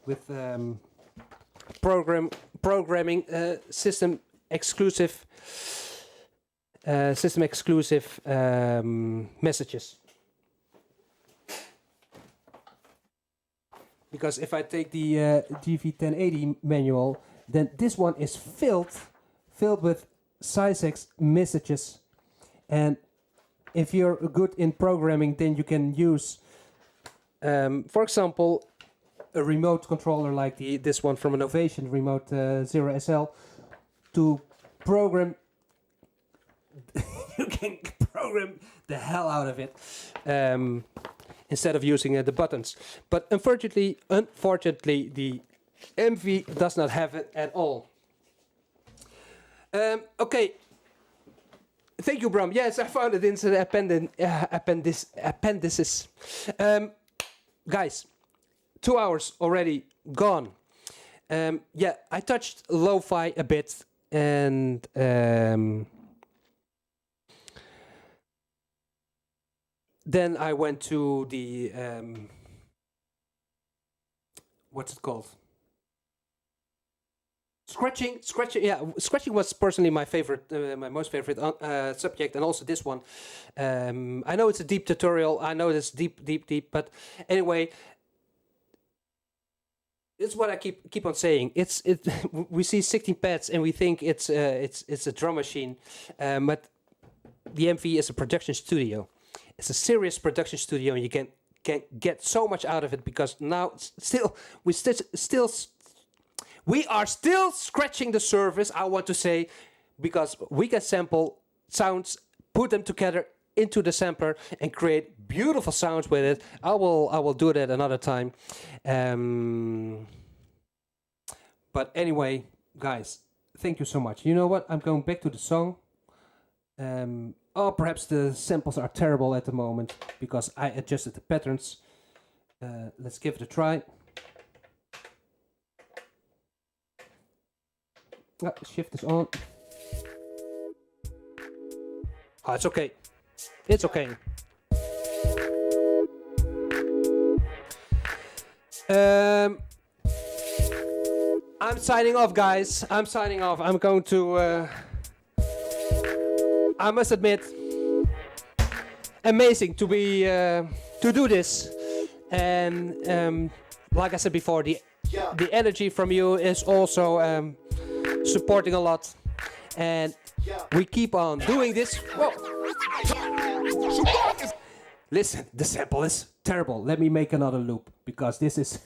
with programming system exclusive messages. Because if I take the GV1080 manual, then this one is filled with SysEx messages. And if you're good in programming, then you can use, for example, a remote controller like this one from Innovation, Remote 0SL, to program. You can program the hell out of it. Instead of using the buttons. But unfortunately, the MV does not have it at all. Okay. Thank you, Bram. Yes, I found it in the appendices. Guys, 2 hours already gone. Yeah, I touched LoFi a bit, and then I went to the what's it called? Scratching. Yeah, scratching was personally my favorite, my most favorite subject, and also this one. I know it's a deep tutorial. I know it's deep, but anyway, it's what I keep on saying. We see 16 pads and we think it's a drum machine, but the MV is a production studio. It's a serious production studio, and you can get so much out of it because now we are still scratching the surface. I want to say, because we can sample sounds, put them together into the sampler, and create beautiful sounds with it. I will do that another time. But anyway, guys, thank you so much. You know what? I'm going back to the song. Perhaps the samples are terrible at the moment because I adjusted the patterns. Let's give it a try. Shift is on. Oh, it's okay. It's okay. I'm signing off, guys. I'm signing off. I'm going to... I must admit, amazing to be to do this, and like I said before, the energy from you is also supporting a lot, and we keep on doing this. Whoa. Listen, the sample is terrible. Let me make another loop because this is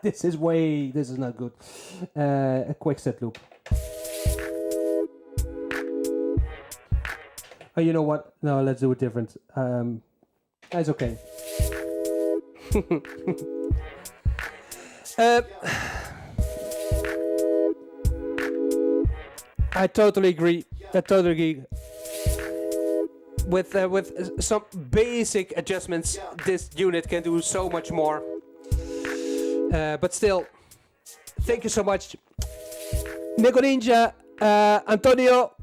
this is not good. A quick set loop. Oh, you know what? No, let's do it different. That's okay. I totally agree. With some basic adjustments, this unit can do so much more. But still, thank you so much, Nico Ninja, Antonio,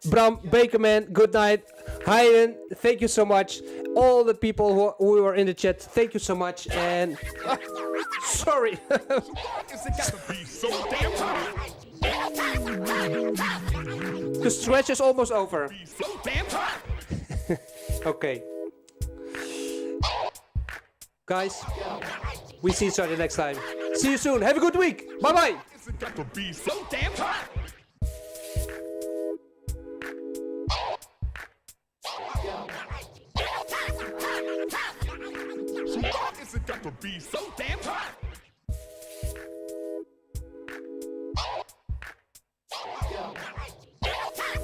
Bram, Bakerman, good night. Hayden, thank you so much. All the people who were in the chat, thank you so much. And sorry. The stretch is almost over. Okay. Guys, we see each other next time. See you soon. Have a good week. Bye-bye. Got to be so damn hot.